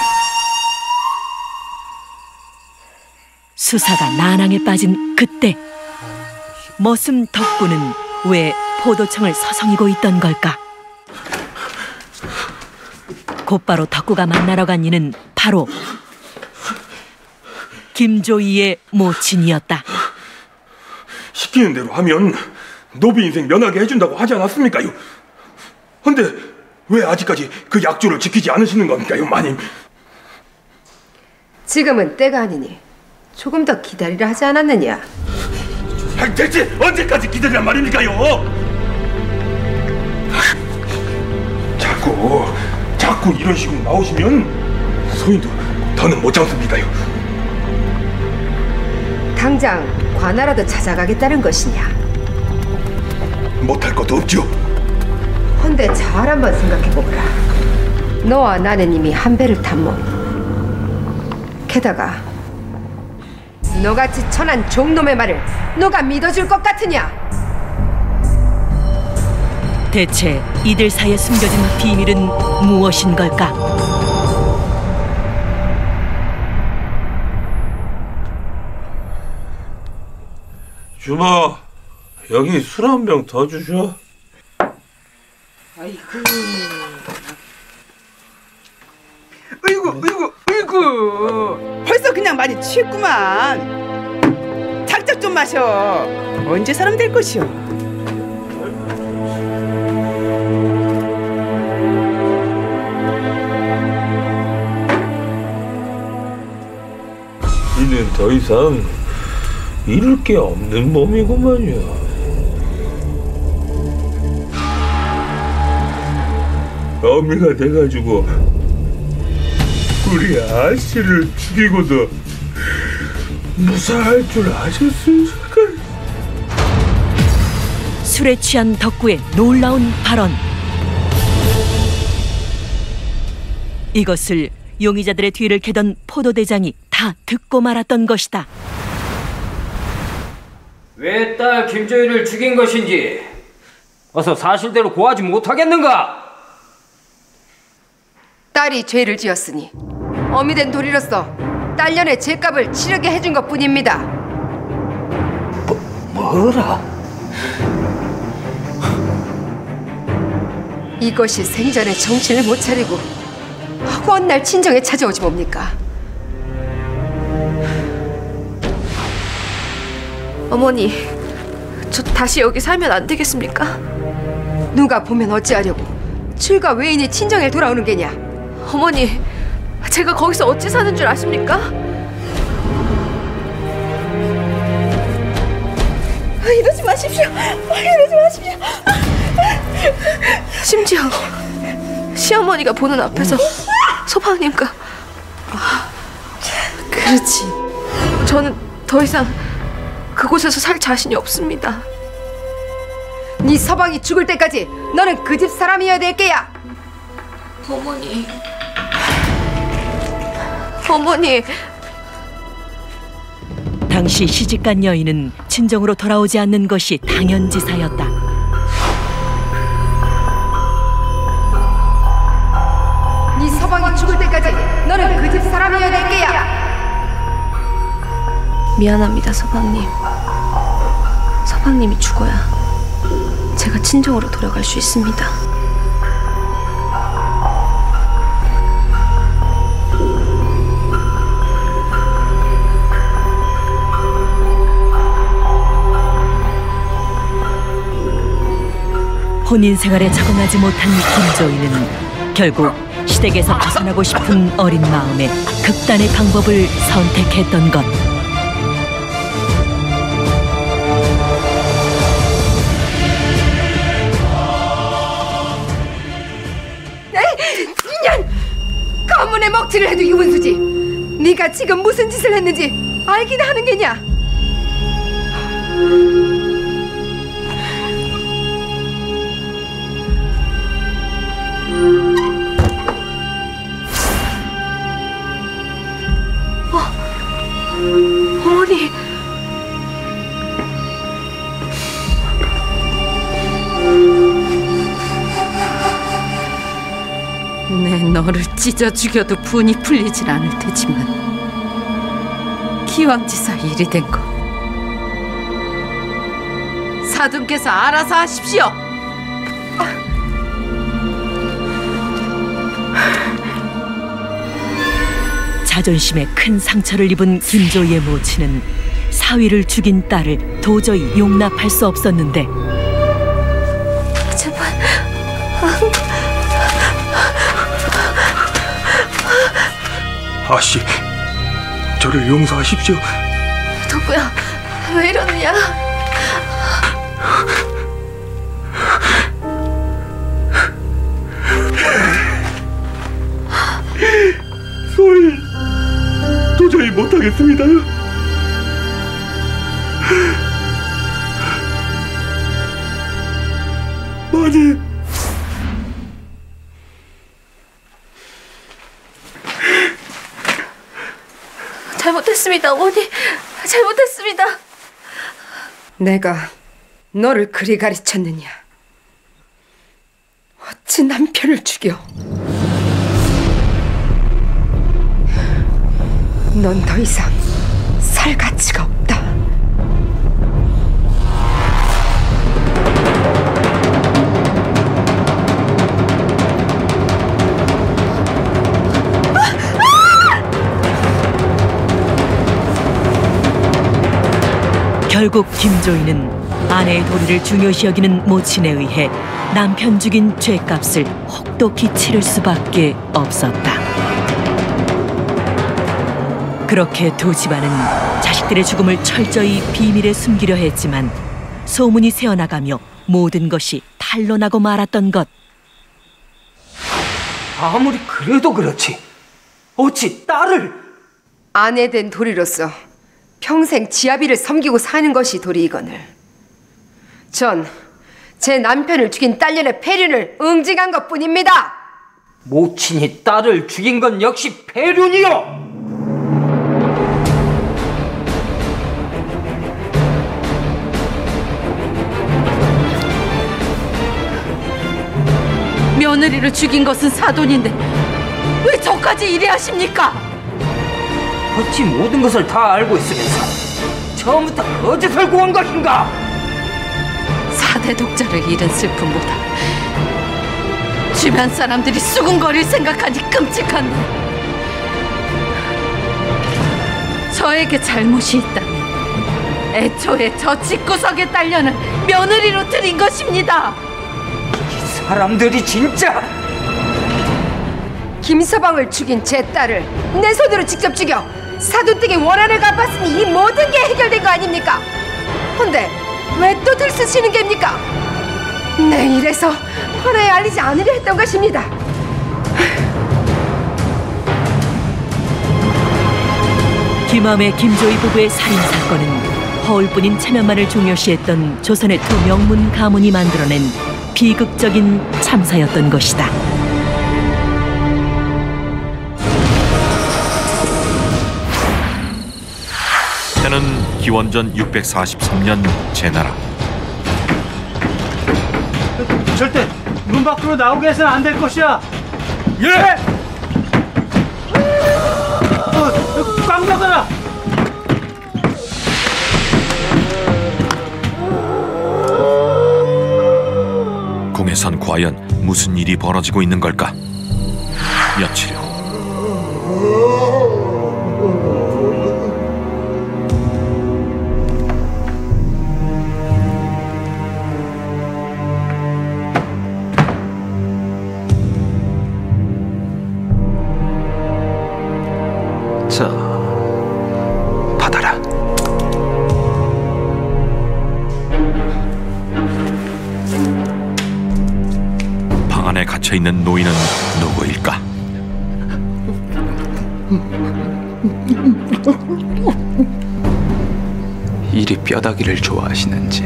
Speaker 13: 수사가 난항에 빠진 그때 머슴 덕구는 왜 포도청을 서성이고 있던 걸까? 곧바로 덕구가 만나러 간 이는 바로 김조희의 모친이었다.
Speaker 18: 시키는 대로 하면 노비 인생 면하게 해준다고 하지 않았습니까요? 근데 왜 아직까지 그 약조를 지키지 않으시는 겁니까요, 마님?
Speaker 16: 지금은 때가 아니니 조금 더 기다리라 하지 않았느냐?
Speaker 18: 대체 언제까지 기다리란 말입니까요? 자꾸 이런 식으로 나오시면 소인도 더는 못 참습니다요.
Speaker 16: 당장 관하라도 찾아가겠다는 것이냐?
Speaker 18: 못할 것도 없죠.
Speaker 16: 헌데 잘 한번 생각해보거라. 너와 나는 이미 한 배를 탄 몸. 게다가 너같이 천한 종놈의 말을 너가 믿어줄 것 같으냐?
Speaker 13: 대체 이들 사이에 숨겨진 비밀은 무엇인 걸까?
Speaker 18: 주모, 여기 술 한 병 더 주셔.
Speaker 17: 아이고. 으이구. 벌써 그냥 많이 취했구만. 작작 좀 마셔. 언제 사람 될 것이오?
Speaker 18: 이는 더 이상 잃을 게 없는 몸이구만요. 어미가 돼가지고 우리 아씨를 죽이고도 무사할 줄 아셨습니까?
Speaker 13: 술에 취한 덕구의 놀라운 발언. 이것을 용의자들의 뒤를 캐던 포도대장이 다 듣고 말았던 것이다.
Speaker 11: 왜 딸 김조희를 죽인 것인지 어서 사실대로 고하지 못하겠는가?
Speaker 16: 딸이 죄를 지었으니 어미된 도리로서 딸년의 죄값을 치르게 해준 것뿐입니다.
Speaker 11: 뭐라?
Speaker 16: 이것이 생전에 정신을 못 차리고 허구한 날 친정에 찾아오지 뭡니까?
Speaker 9: 어머니, 저 다시 여기 살면 안 되겠습니까?
Speaker 16: 누가 보면 어찌하려고 출가 외인이 친정에 돌아오는 게냐?
Speaker 9: 어머니, 제가 거기서 어찌 사는 줄 아십니까? 이러지 마십시오. 이러지 마십시오. 심지어 시어머니가 보는 앞에서 서방님과
Speaker 16: 그렇지.
Speaker 9: 저는 더 이상 그곳에서 살 자신이 없습니다.
Speaker 16: 네 서방이 죽을 때까지 너는 그 집 사람이어야 될 게야.
Speaker 9: 어머니.
Speaker 13: 당시 시집간 여인은 친정으로 돌아오지 않는 것이 당연지사였다.
Speaker 16: 네 서방이 죽을 때까지 너는 그 집 사람이어야 될 게야.
Speaker 9: 미안합니다, 서방님. 서방님이 죽어야 제가 친정으로 돌아갈 수 있습니다.
Speaker 13: 혼인 생활에 적응하지 못한 김조희는 결국 시댁에서 벗어나고 싶은 어린 마음에 극단의 방법을 선택했던 것.
Speaker 16: 인연! 가문의 먹칠을 해도 이문수지. 네가 지금 무슨 짓을 했는지 알긴 하는 게냐?
Speaker 9: 어머니.
Speaker 15: 내 너를 찢어 죽여도 분이 풀리질 않을 테지만 기왕지사 일이 된 거 사돈께서 알아서 하십시오.
Speaker 13: 자존심에 큰 상처를 입은 김조희의 모친은 사위를 죽인 딸을 도저히 용납할 수 없었는데
Speaker 9: 제발.
Speaker 18: 아씨, 저를 용서하십시오.
Speaker 9: 덕구야, 왜 이러느냐?
Speaker 18: 소희, 도저히 못하겠습니다요. 어머니.
Speaker 9: 잘못했습니다, 어머니. 잘못했습니다.
Speaker 16: 내가 너를 그리 가르쳤느냐? 어찌 남편을 죽여? 넌 더 이상 살 가치가 없다.
Speaker 13: 결국 김조이는 아내의 도리를 중요시 여기는 모친에 의해 남편 죽인 죄값을 혹독히 치를 수밖에 없었다. 그렇게 두 집안은 자식들의 죽음을 철저히 비밀에 숨기려 했지만 소문이 새어나가며 모든 것이 탄로나고 말았던 것.
Speaker 11: 아무리 그래도 그렇지 어찌 딸을...
Speaker 16: 아내 된 도리로서 평생 지아비를 섬기고 사는 것이 도리이거늘 전 제 남편을 죽인 딸년의 폐륜을 응징한 것뿐입니다.
Speaker 11: 모친이 딸을 죽인 건 역시 폐륜이요.
Speaker 9: 며느리를 죽인 것은 사돈인데 왜 저까지 이래 하십니까?
Speaker 11: 어찌 모든 것을 다 알고 있으면서 처음부터 거짓을 구한 것인가?
Speaker 9: 4대 독자를 잃은 슬픔보다 주변 사람들이 수군거릴 생각하니 끔찍한데, 저에게 잘못이 있다면 애초에 저 집구석에 딸려는 며느리로 들인 것입니다.
Speaker 11: 사람들이 진짜...
Speaker 16: 김서방을 죽인 제 딸을 내 손으로 직접 죽여 사돈댁의 원한을 갚았으니 이 모든 게 해결된 거 아닙니까? 근데 왜 또 들쑤시는 겁니까? 네, 이래서 헌화에 알리지 않으려 했던 것입니다.
Speaker 13: 김함의 김조이 부부의 살인사건은 허울뿐인 체면만을 중요시했던 조선의 두 명문 가문이 만들어낸 비극적인 참사였던 것이다.
Speaker 1: 때는 기원전 643년 제나라.
Speaker 14: 절대 문 밖으로 나오게 해서는 안 될 것이야.
Speaker 18: 예!
Speaker 14: 꽉 막아라.
Speaker 1: 궁에선 과연 무슨 일이 벌어지고 있는 걸까? 며칠 후
Speaker 2: 자, 받아라.
Speaker 1: 방 안에 갇혀있는 노인은 누구일까?
Speaker 2: 일이 뼈다귀를 좋아하시는지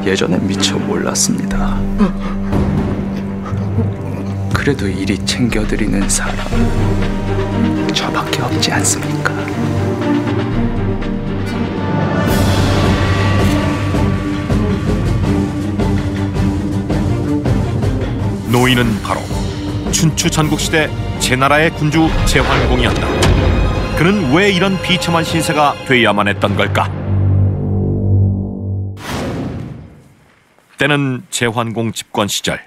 Speaker 2: 예전엔 미처 몰랐습니다. 그래도 일이 챙겨드리는 사람 저밖에 없지 않습니까?
Speaker 1: 노인은 바로 춘추 전국시대 제나라의 군주 제환공이었다. 그는 왜 이런 비참한 신세가 돼야만 했던 걸까? 때는 제환공 집권 시절.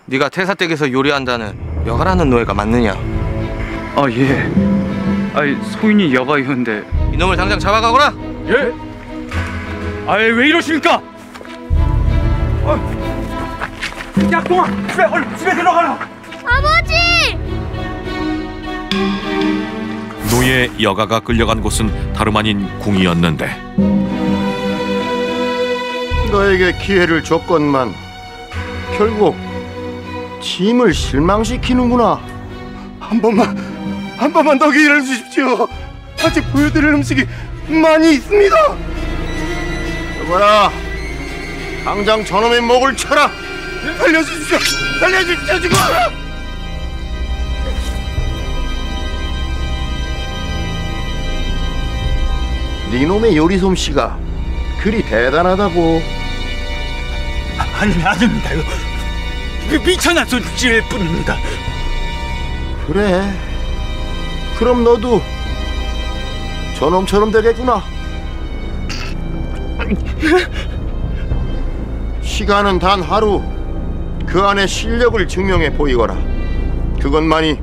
Speaker 19: 네가 태사댁에서 요리한다는 여가라는 노예가 맞느냐?
Speaker 4: 아, 예. 아이, 소인이 여가이hun데
Speaker 19: 이놈을 당장 잡아가거라.
Speaker 4: 예. 아이, 왜 이러십니까?
Speaker 14: 야, 동아, 얼른 집에 들어가라.
Speaker 3: 아버지!
Speaker 1: 노예 여가가 끌려간 곳은 다름 아닌 궁이었는데
Speaker 20: 너에게 기회를 줬건만 결국 짐을 실망시키는구나. 한 번만 더 기회를 주십시오. 아직 보여드릴 음식이 많이 있습니다. 여보라, 당장 저놈의 목을 쳐라. 살려주십시오. 살려주십시오 지금. 니놈의 요리 솜씨가 그리 대단하다고.
Speaker 4: 아닙니다. 미천한 손질일 뿐입니다.
Speaker 20: 그래, 그럼 너도 저놈처럼 되겠구나. 시간은 단 하루. 그 안에 실력을 증명해 보이거라. 그것만이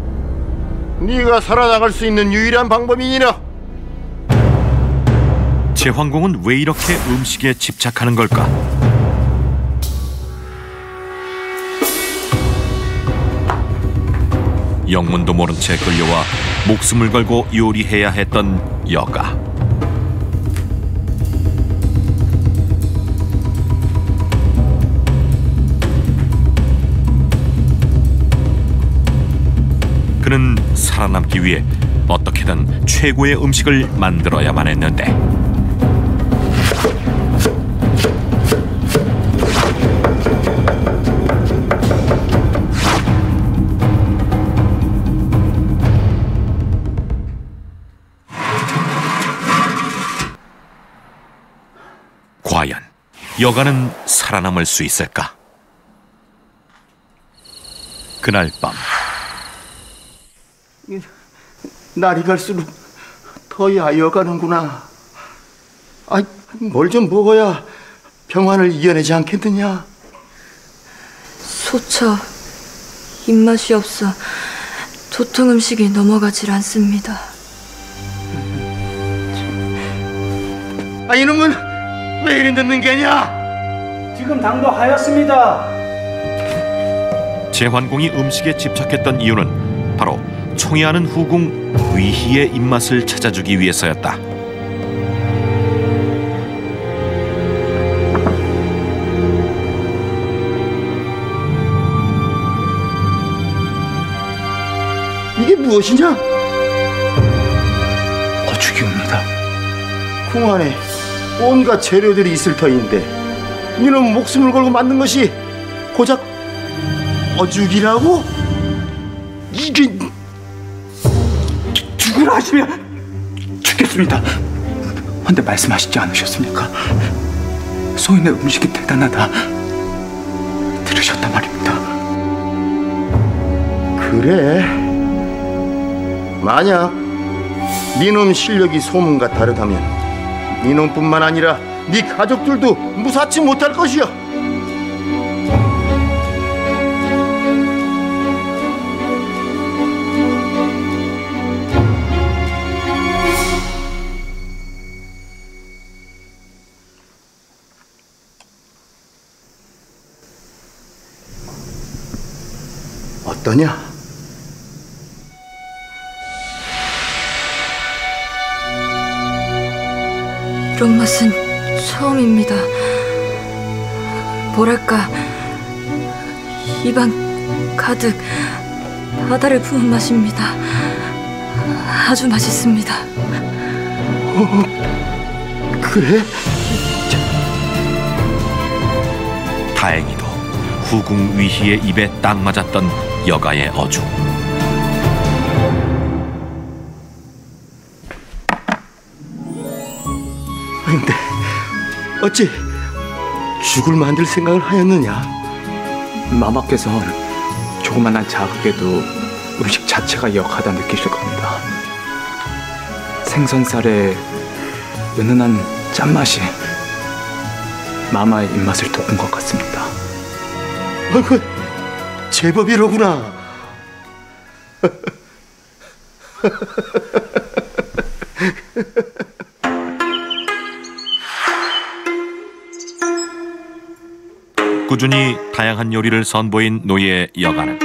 Speaker 20: 네가 살아나갈 수 있는 유일한 방법이니라.
Speaker 1: 제환공은 왜 이렇게 음식에 집착하는 걸까? 영문도 모른 채 끌려와 목숨을 걸고 요리해야 했던 여가. 그는 살아남기 위해 어떻게든 최고의 음식을 만들어야만 했는데 과연 여가는 살아남을 수 있을까? 그날 밤
Speaker 20: 날이 갈수록 더 야여가는구나. 뭘 좀 먹어야 병환을 이겨내지 않겠느냐.
Speaker 9: 소처 입맛이 없어 도통 음식이 넘어가질 않습니다.
Speaker 20: 이놈은 왜 이리 늦는 게냐?
Speaker 7: 지금 당도 하였습니다.
Speaker 1: 제환공이 음식에 집착했던 이유는 바로 총애하는 후궁 위희의 입맛을 찾아주기 위해서였다.
Speaker 20: 이게 무엇이냐?
Speaker 2: 어죽이옵니다.
Speaker 20: 궁 안에 온갖 재료들이 있을 터인데 니는 목숨을 걸고 만든 것이 고작 어죽이라고? 이게
Speaker 2: 죽으라 하시면 죽겠습니다. 근데 말씀하시지 않으셨습니까? 소인의 음식이 대단하다 들으셨단 말입니다.
Speaker 20: 그래, 만약 니놈 실력이 소문과 다르다면 니놈뿐만 아니라 네 가족들도 무사치 못할 것이야. 어떠냐?
Speaker 9: 이런 맛은 처음입니다. 뭐랄까, 입안 가득 바다를 부은 맛입니다. 아주 맛있습니다.
Speaker 20: 그래?
Speaker 1: 다행히도 후궁 위희의 입에 딱 맞았던 여가의 어죽.
Speaker 20: 근데 어찌 죽을 만들 생각을 하였느냐?
Speaker 2: 마마께서는 조그만한 자극에도 음식 자체가 역하다 느끼실 겁니다. 생선살의 은은한 짠맛이 마마의 입맛을 돋군 것 같습니다.
Speaker 20: 그 제법이로구나.
Speaker 1: 꾸준히 다양한 요리를 선보인 노예 여가는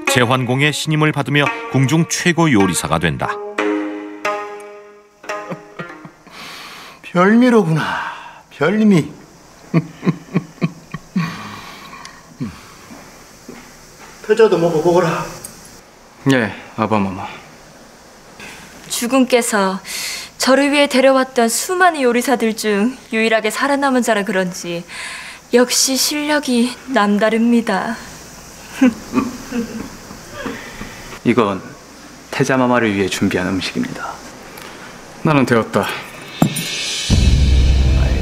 Speaker 1: 제환공의 신임을 받으며 궁중 최고 요리사가 된다.
Speaker 20: 별미로구나, 별미. 태자도 먹어보거라.
Speaker 10: 예, 아바마마.
Speaker 9: 주군께서
Speaker 21: 저를 위해 데려왔던 수많은 요리사들 중 유일하게 살아남은 자라 그런지 역시 실력이 남다릅니다.
Speaker 2: 이건 태자마마를 위해 준비한 음식입니다.
Speaker 6: 나는 되었다.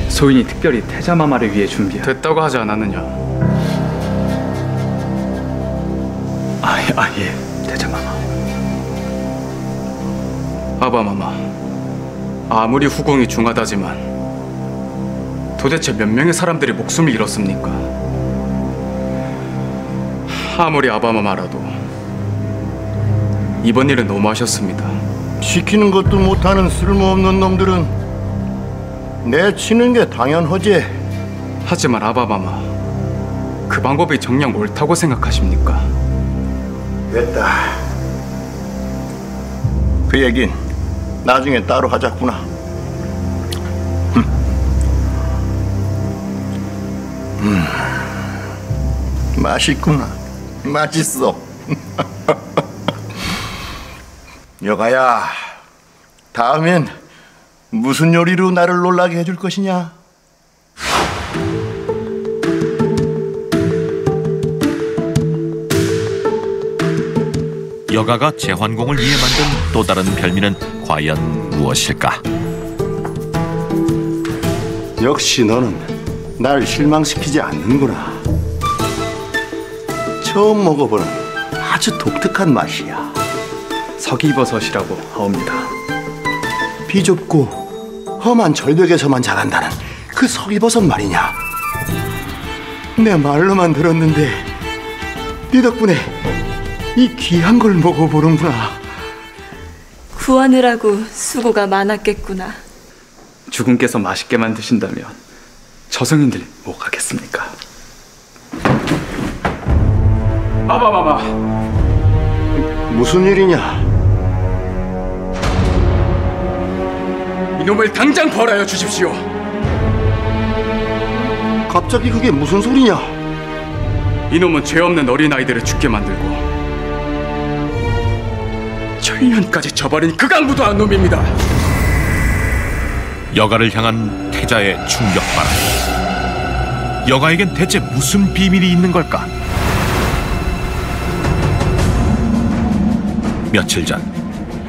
Speaker 2: 소인이 특별히 태자마마를 위해 준비한.
Speaker 6: 됐다고 하지 않았느냐?
Speaker 2: 예, 태자마마.
Speaker 6: 아바마마, 아무리 후궁이 중하다지만 도대체 몇 명의 사람들이 목숨을 잃었습니까? 아무리 아바마마라도 이번 일은 너무하셨습니다.
Speaker 20: 시키는 것도 못하는 쓸모없는 놈들은 내치는 게 당연하지.
Speaker 6: 하지만 아바마마, 그 방법이 정녕 옳다고 생각하십니까?
Speaker 20: 됐다. 그 얘긴 나중에 따로 하자꾸나. 맛있구나. 맛있어. 여가야, 다음엔 무슨 요리로 나를 놀라게 해줄 것이냐?
Speaker 1: 여가가 제환공을 위해 만든 또 다른 별미는 과연 무엇일까?
Speaker 20: 역시 너는 날 실망시키지 않는구나. 처음 먹어보는 아주 독특한 맛이야.
Speaker 2: 서기버섯이라고 하옵니다.
Speaker 20: 비좁고 험한 절벽에서만 자란다는 그 서기버섯 말이냐? 내 말로만 들었는데 네 덕분에 이 귀한 걸 먹어보는구나.
Speaker 21: 구하느라고 수고가 많았겠구나.
Speaker 2: 주군께서 맛있게 만드신다면 저승인들 못 가겠습니까? 아바마마,
Speaker 20: 무슨 일이냐?
Speaker 6: 이놈을 당장 벌하여 주십시오.
Speaker 20: 갑자기 그게 무슨 소리냐?
Speaker 6: 이놈은 죄 없는 어린아이들을 죽게 만들고 천년까지 저버린 극악무도한 놈입니다.
Speaker 1: 여가를 향한 태자의 충격바람. 여가에겐 대체 무슨 비밀이 있는 걸까? 며칠 전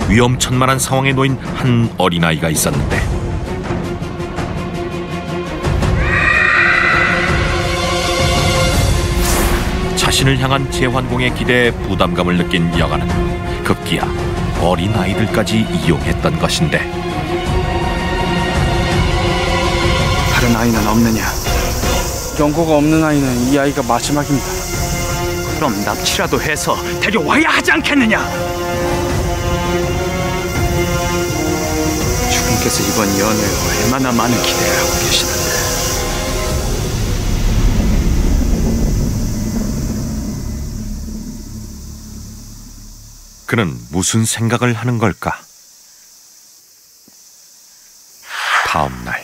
Speaker 1: 위험천만한 상황에 놓인 한 어린아이가 있었는데 자신을 향한 제환공의 기대에 부담감을 느낀 여가는 급기야 어린아이들까지 이용했던 것인데
Speaker 7: 다른 아이는 없느냐? 연고가 없는 아이는 이 아이가 마지막입니다. 그럼 납치라도 해서 데려와야 하지 않겠느냐? 주군께서 이번 연애에 얼마나 많은 기대를 하고 계시는데.
Speaker 1: 그는 무슨 생각을 하는 걸까? 다음 날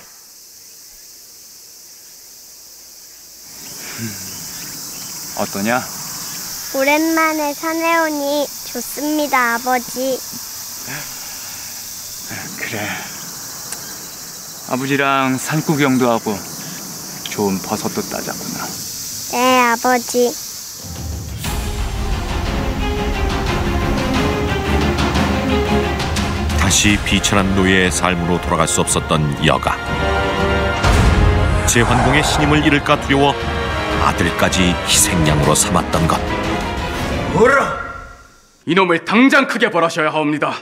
Speaker 2: 어떠냐?
Speaker 22: 오랜만에 산에 오니 좋습니다, 아버지.
Speaker 2: 그래. 아버지랑 산구경도 하고 좋은 버섯도 따자꾸나.
Speaker 22: 네, 아버지.
Speaker 1: 다시 비천한 노예의 삶으로 돌아갈 수 없었던 여가. 제환공의 신임을 잃을까 두려워 아들까지 희생양으로 삼았던 것.
Speaker 20: 뭐라?
Speaker 6: 이놈을 당장 크게 벌하셔야 하옵니다.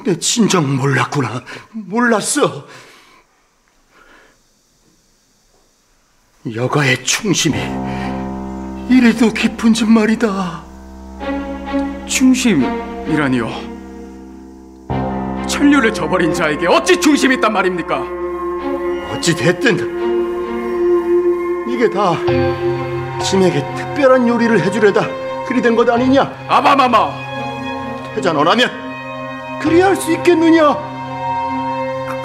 Speaker 20: 내 진정 몰랐구나. 몰랐어. 여가의 충심이 이리도 깊은지 말이다.
Speaker 6: 충심이라니요? 천류를 저버린 자에게 어찌 충심이 있단 말입니까?
Speaker 20: 어찌 됐든 이게 다 짐에게 특별한 요리를 해주려다 그리 된 것 아니냐?
Speaker 6: 아바마마!
Speaker 20: 태자 너라면 그리 할 수 있겠느냐?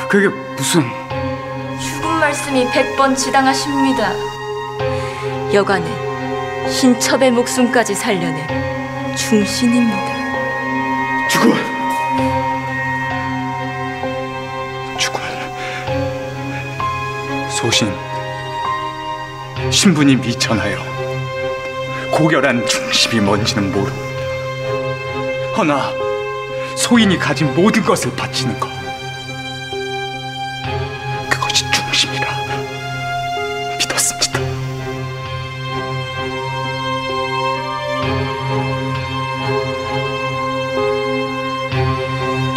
Speaker 6: 그게 무슨...
Speaker 21: 죽은 말씀이 100번 지당하십니다. 여가는 신첩의 목숨까지 살려낸 충신입니다.
Speaker 20: 주군!
Speaker 7: 소신, 신분이 미천하여 고결한 중심이 뭔지는 모릅니다. 허나 소인이 가진 모든 것을 바치는 것, 그것이 중심이라 믿었습니다.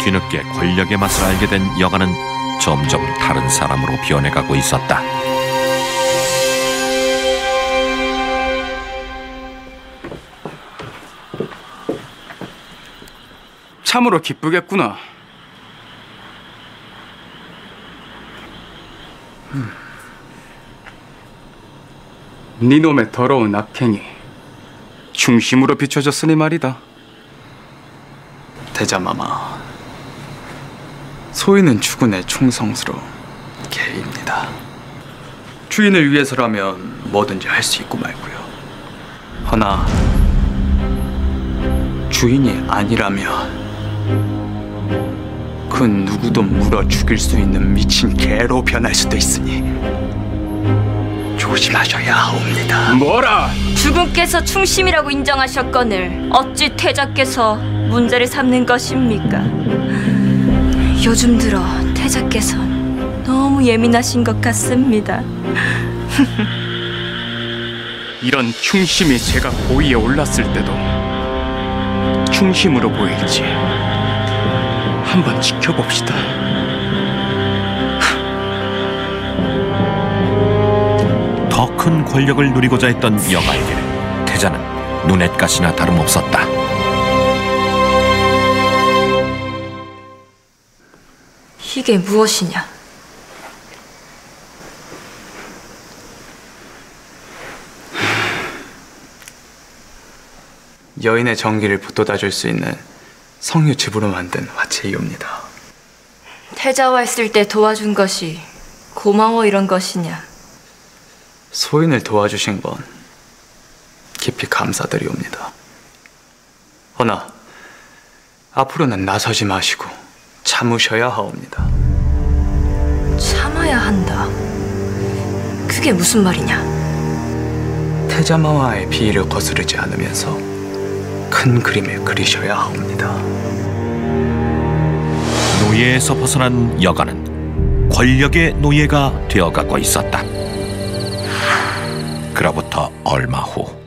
Speaker 1: 뒤늦게 권력의 맛을 알게 된 여가는 점점 다른 사람으로 변해가고 있었다.
Speaker 7: 참으로 기쁘겠구나. 니놈의 더러운 악행이 중심으로 비춰졌으니 말이다. 대자마마, 소인은 주군의 충성스러운 개입니다. 주인을 위해서라면 뭐든지 할 수 있고 말고요. 허나 주인이 아니라면 그 누구도 물어 죽일 수 있는 미친 개로 변할 수도 있으니 조심하셔야 하옵니다. 뭐라?
Speaker 21: 주군께서 충심이라고 인정하셨거늘 어찌 태자께서 문제를 삼는 것입니까? 요즘 들어 태자께서 너무 예민하신 것 같습니다.
Speaker 7: 이런 충심이 제가 고위에 올랐을 때도 충심으로 보일지 한번 지켜봅시다.
Speaker 1: 더 큰 권력을 누리고자 했던 여가에게 태자는 눈엣가시나 다름없었다.
Speaker 21: 이게 무엇이냐?
Speaker 7: 여인의 정기를 붙돋아줄 수 있는 성유즙으로 만든 화채이옵니다.
Speaker 21: 태자와 있을 때 도와준 것이 고마워 이런 것이냐?
Speaker 7: 소인을 도와주신 건 깊이 감사드리옵니다. 허나 앞으로는 나서지 마시고 참으셔야 하옵니다.
Speaker 21: 참아야 한다. 그게 무슨 말이냐?
Speaker 7: 태자마와의 비위를 거스르지 않으면서 큰 그림을 그리셔야 하옵니다.
Speaker 1: 노예에서 벗어난 여가는 권력의 노예가 되어가고 있었다. 그로부터 얼마 후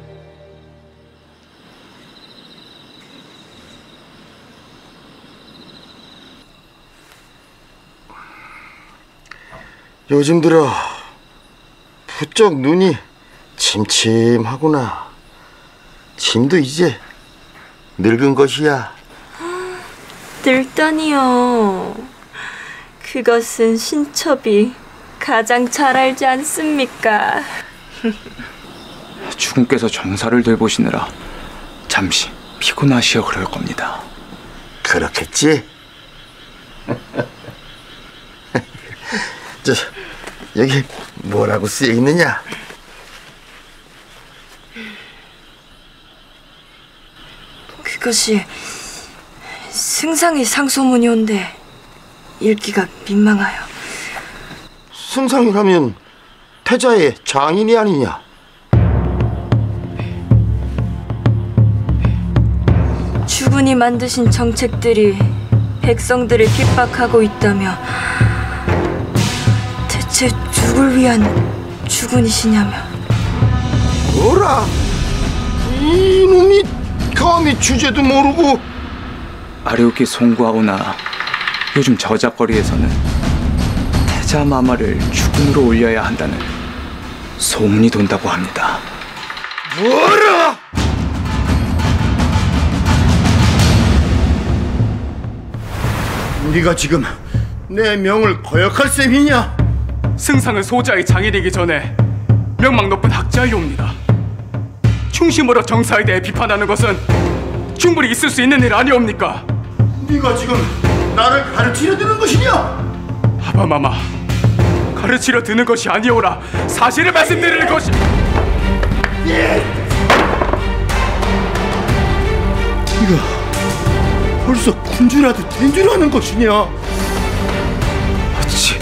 Speaker 20: 요즘 들어 부쩍 눈이 침침하구나. 짐도 이제 늙은 것이야.
Speaker 21: 늙다니요. 그것은 신첩이 가장 잘 알지 않습니까?
Speaker 7: 주군께서 정사를 돌보시느라 잠시 피곤하시어 그럴 겁니다.
Speaker 20: 그렇겠지? 저 여기 뭐라고 쓰여 있느냐?
Speaker 21: 그것이 승상의 상소문이온데 읽기가 민망하여.
Speaker 20: 승상이라면 태자의 장인이 아니냐?
Speaker 21: 주군이 만드신 정책들이 백성들을 핍박하고 있다며 대체 누굴 위한 주군이시냐며.
Speaker 20: 뭐라? 이놈이 감히 주제도 모르고.
Speaker 7: 아래오기 송구하오나 요즘 저작거리에서는 태자마마를 주군으로 올려야 한다는 소문이 돈다고 합니다.
Speaker 20: 뭐라? 네가 지금 내 명을 거역할 셈이냐?
Speaker 7: 승상은 소자의 장인이기 전에 명망 높은 학자이옵니다. 충심으로 정사에 대해 비판하는 것은 충분히 있을 수 있는 일 아니옵니까?
Speaker 20: 네가 지금 나를 가르치려 드는 것이냐?
Speaker 7: 아바마마, 가르치려 드는 것이 아니오라 사실을 말씀드리는 것이.
Speaker 20: 네가 벌써 군주라도 된 줄 아는 것이냐?
Speaker 7: 어찌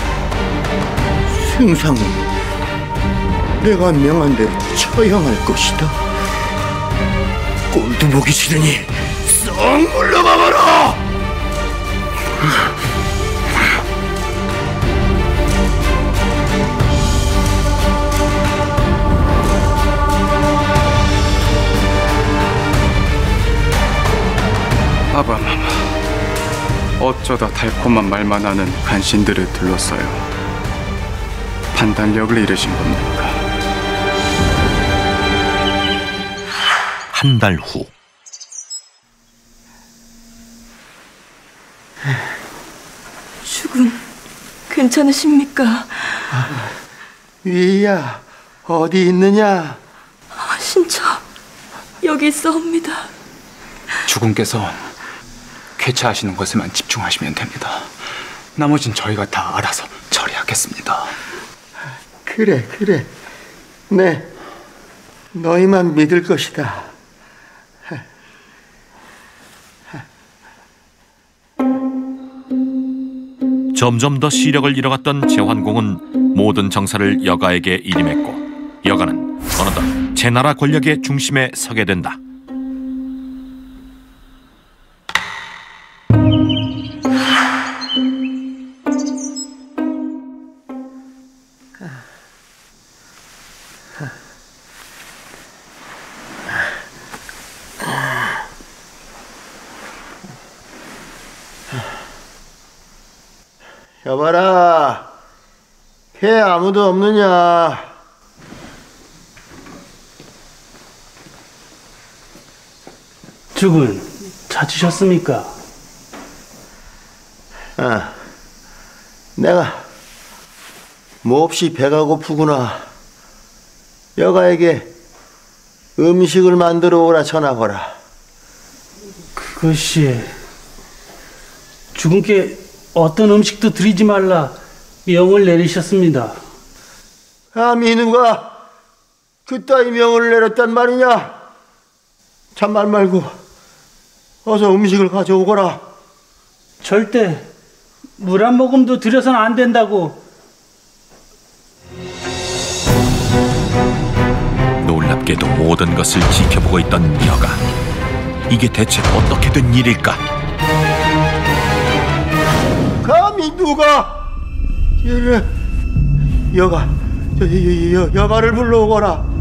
Speaker 20: 행상은 내가 명한 대로 처형할 것이다. 꼴도 보기 싫으니 썩 물러가거라.
Speaker 10: 아바마마, 어쩌다 달콤한 말만 하는 간신들을 둘러싸여 판단력을 잃으신 겁니까?
Speaker 1: 한 달 후.
Speaker 21: 죽은 괜찮으십니까?
Speaker 20: 위야, 어디 있느냐?
Speaker 21: 신처 여기 있사옵니다.
Speaker 10: 주군께서 쾌차하시는 것에만 집중하시면 됩니다. 나머진 저희가 다 알아서 처리하겠습니다.
Speaker 20: 그래. 네, 너희만 믿을 것이다.
Speaker 1: 점점 더 시력을 잃어갔던 제환공은 모든 정사를 여가에게 일임했고, 여가는 어느덧 제나라 권력의 중심에 서게 된다.
Speaker 20: 여봐라, 걔 아무도 없느냐?
Speaker 8: 죽은 찾으셨습니까?
Speaker 20: 내가 몹시 배가 고프구나. 여가에게 음식을 만들어 오라 전하거라.
Speaker 8: 그것이 죽은께 어떤 음식도 드리지 말라 명을 내리셨습니다.
Speaker 20: 감히 누가 그따위 명을 내렸단 말이냐? 잔말 말고 어서 음식을 가져오거라.
Speaker 8: 절대 물 한 모금도 들여서는 안 된다고.
Speaker 1: 놀랍게도 모든 것을 지켜보고 있던 여가. 이게 대체 어떻게 된 일일까?
Speaker 20: 감히 누가 여가를 불러오거라.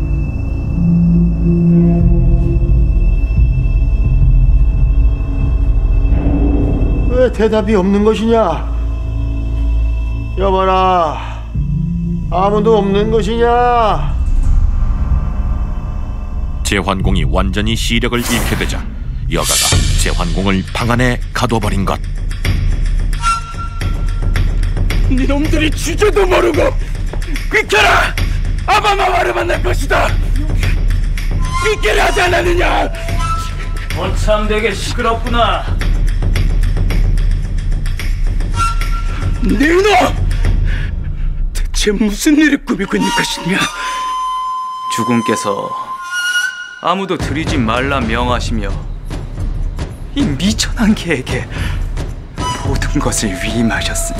Speaker 20: 왜 대답이 없는 것이냐? 여봐라, 아무도 없는 것이냐?
Speaker 1: 제환공이 완전히 시력을 잃게 되자 여가가 제환공을 방 안에 가둬버린 것.
Speaker 4: 니놈들이 주제도 모르고 비켜라! 아바마와를 만날 것이다! 비켜라 하지 않았느냐!
Speaker 8: 참 되게 시끄럽구나.
Speaker 4: 니놈! 대체 무슨 일을 꾸미고 있는 것이냐?
Speaker 6: 주군께서 아무도 드리지 말라 명하시며 이 미천한 개에게 모든 것을 위임하셨으니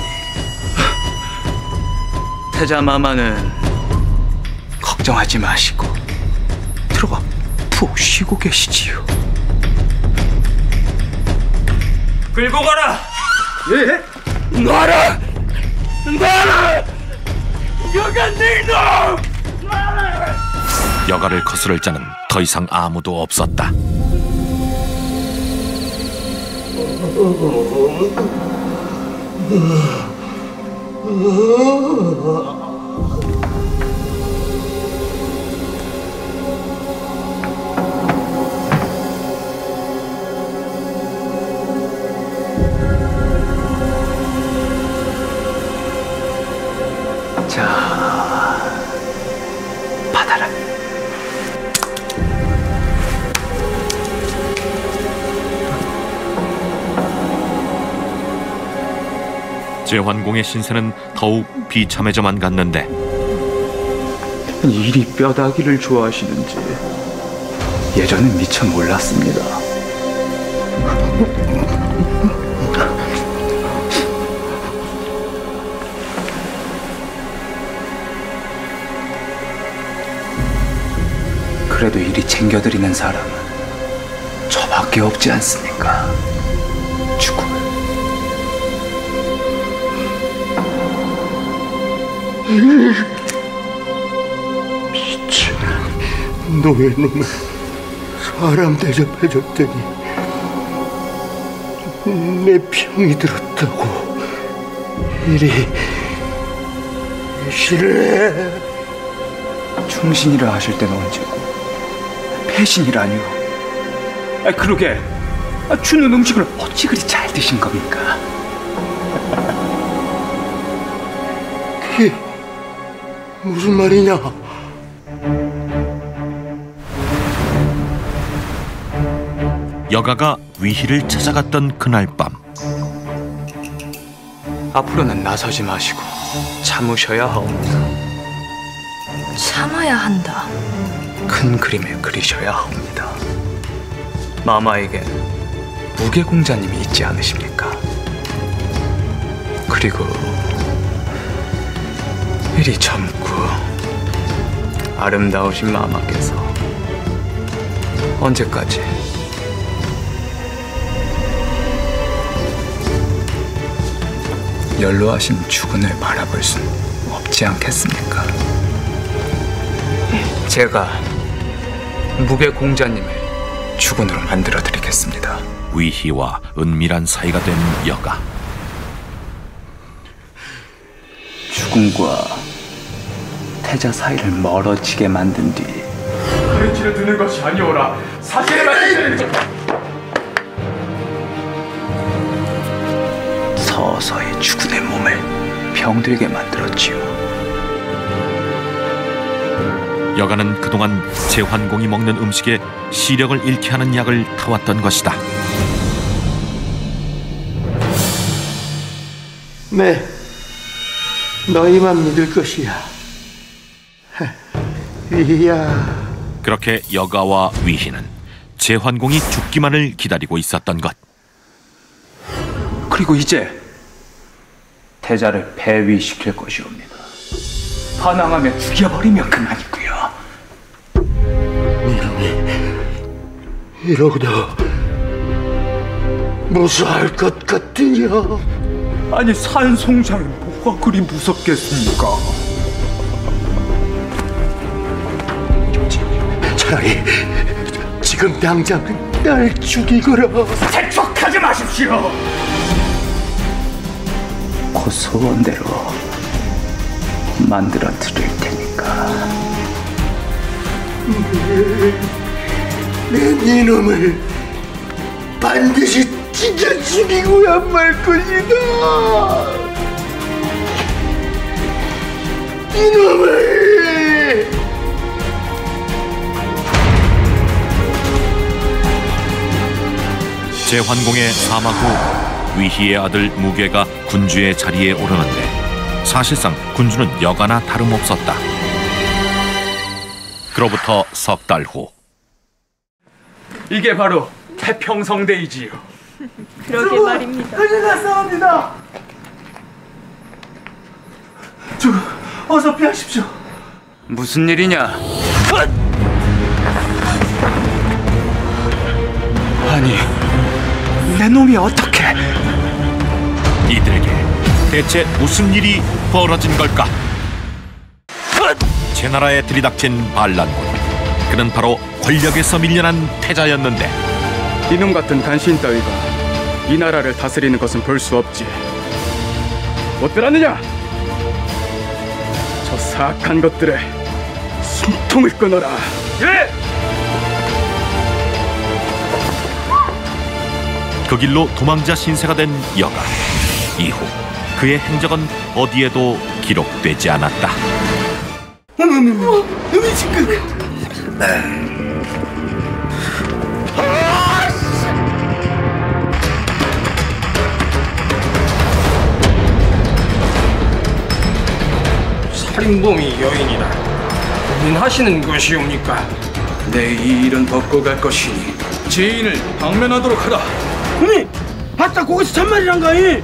Speaker 6: 태자마마는 걱정하지 마시고 들어가 푹 쉬고 계시지요.
Speaker 4: 끌고 가라! 예? 놔라! 여가 네 놈!
Speaker 1: 여가를 거스를 자는 더 이상 아무도 없었다.
Speaker 6: 자, 받아라.
Speaker 1: 제환공의 신세는 더욱 비참해져만 갔는데
Speaker 6: 이리 뼈다귀를 좋아하시는지 예전엔 미처 몰랐습니다.
Speaker 2: 그래도 이리 챙겨드리는 사람은 저밖에 없지 않습니까? 죽음.
Speaker 20: 미친 노예놈을 사람 대접해줬더니 내 병이 들었다고 이리 싫어해.
Speaker 2: 충신이라 하실 때는 언제고 배신이라뇨. 그러게 주는 음식을 어찌 그리 잘 드신 겁니까?
Speaker 20: 그게 무슨 말이냐?
Speaker 1: 여가가 위희를 찾아갔던 그날 밤,
Speaker 2: 앞으로는 나서지 마시고 참으셔야 하옵니다.
Speaker 21: 참아야 한다.
Speaker 2: 큰 그림을 그리셔야 합니다. 마마에겐 무게공자님이 있지 않으십니까? 그리고 이리 젊고 아름다우신 마마께서 언제까지 연로하신 주군을 바라볼 순 없지 않겠습니까? 제가 무게공자님을 주군으로 만들어 드리겠습니다.
Speaker 1: 위희와 은밀한 사이가 된 여가.
Speaker 2: 주군과 태자 사이를 멀어지게 만든 뒤
Speaker 7: 가르치려 드는 것이 아니오라 사실을 말씀드리는 것.
Speaker 2: 서서히 주군의 몸을 병들게 만들었지요.
Speaker 1: 여가는 그동안 제환공이 먹는 음식에 시력을 잃게 하는 약을 타왔던 것이다.
Speaker 20: 네, 너희만 믿을 것이야. 위희야.
Speaker 1: 그렇게 여가와 위희는 제환공이 죽기만을 기다리고 있었던 것.
Speaker 2: 그리고 이제 태자를 폐위시킬 것이옵니다. 반항하며 죽여버리면 그만이고요.
Speaker 20: 이러고도 무사할 것 같으냐?
Speaker 2: 아니 산송장이 뭐가 그리 무섭겠습니까?
Speaker 20: 차라리 지금 당장 날 죽이거라.
Speaker 7: 재촉하지 마십시오.
Speaker 2: 그 소원대로 만들어 드릴 테니까.
Speaker 20: 내 니놈을 반드시 찢어 죽이고야 말 것이다. 이놈을.
Speaker 1: 제환공의 사망 후 위희의 아들 무게가 군주의 자리에 오르는데 사실상 군주는 여가나 다름없었다. 그로부터 석 달 후,
Speaker 7: 이게 바로 태평성대이지요.
Speaker 21: 그러게 말입니다.
Speaker 8: 큰일 났사옵니다. 어서 피하십시오.
Speaker 2: 무슨 일이냐? 아니, 내 놈이 어떻게?
Speaker 1: 이들에게 대체 무슨 일이 벌어진 걸까? 제나라에 들이닥친 반란군. 그는 바로 권력에서 밀려난 태자였는데,
Speaker 10: 이놈 같은 간신 따위가 이 나라를 다스리는 것은 볼 수 없지. 못 들었느냐? 저 사악한 것들의 숨통을 끊어라.
Speaker 7: 예!
Speaker 1: 그 길로 도망자 신세가 된 여가. 이후 그의 행적은 어디에도 기록되지 않았다.
Speaker 8: 놈이 지금
Speaker 7: 살인범이 여인이다. 고민하시는 것이옵니까?
Speaker 6: 내 이 일은 덮고 갈 것이니 지인을 방면하도록 하라.
Speaker 8: 어미, 아따 거기서 잔말이란가이?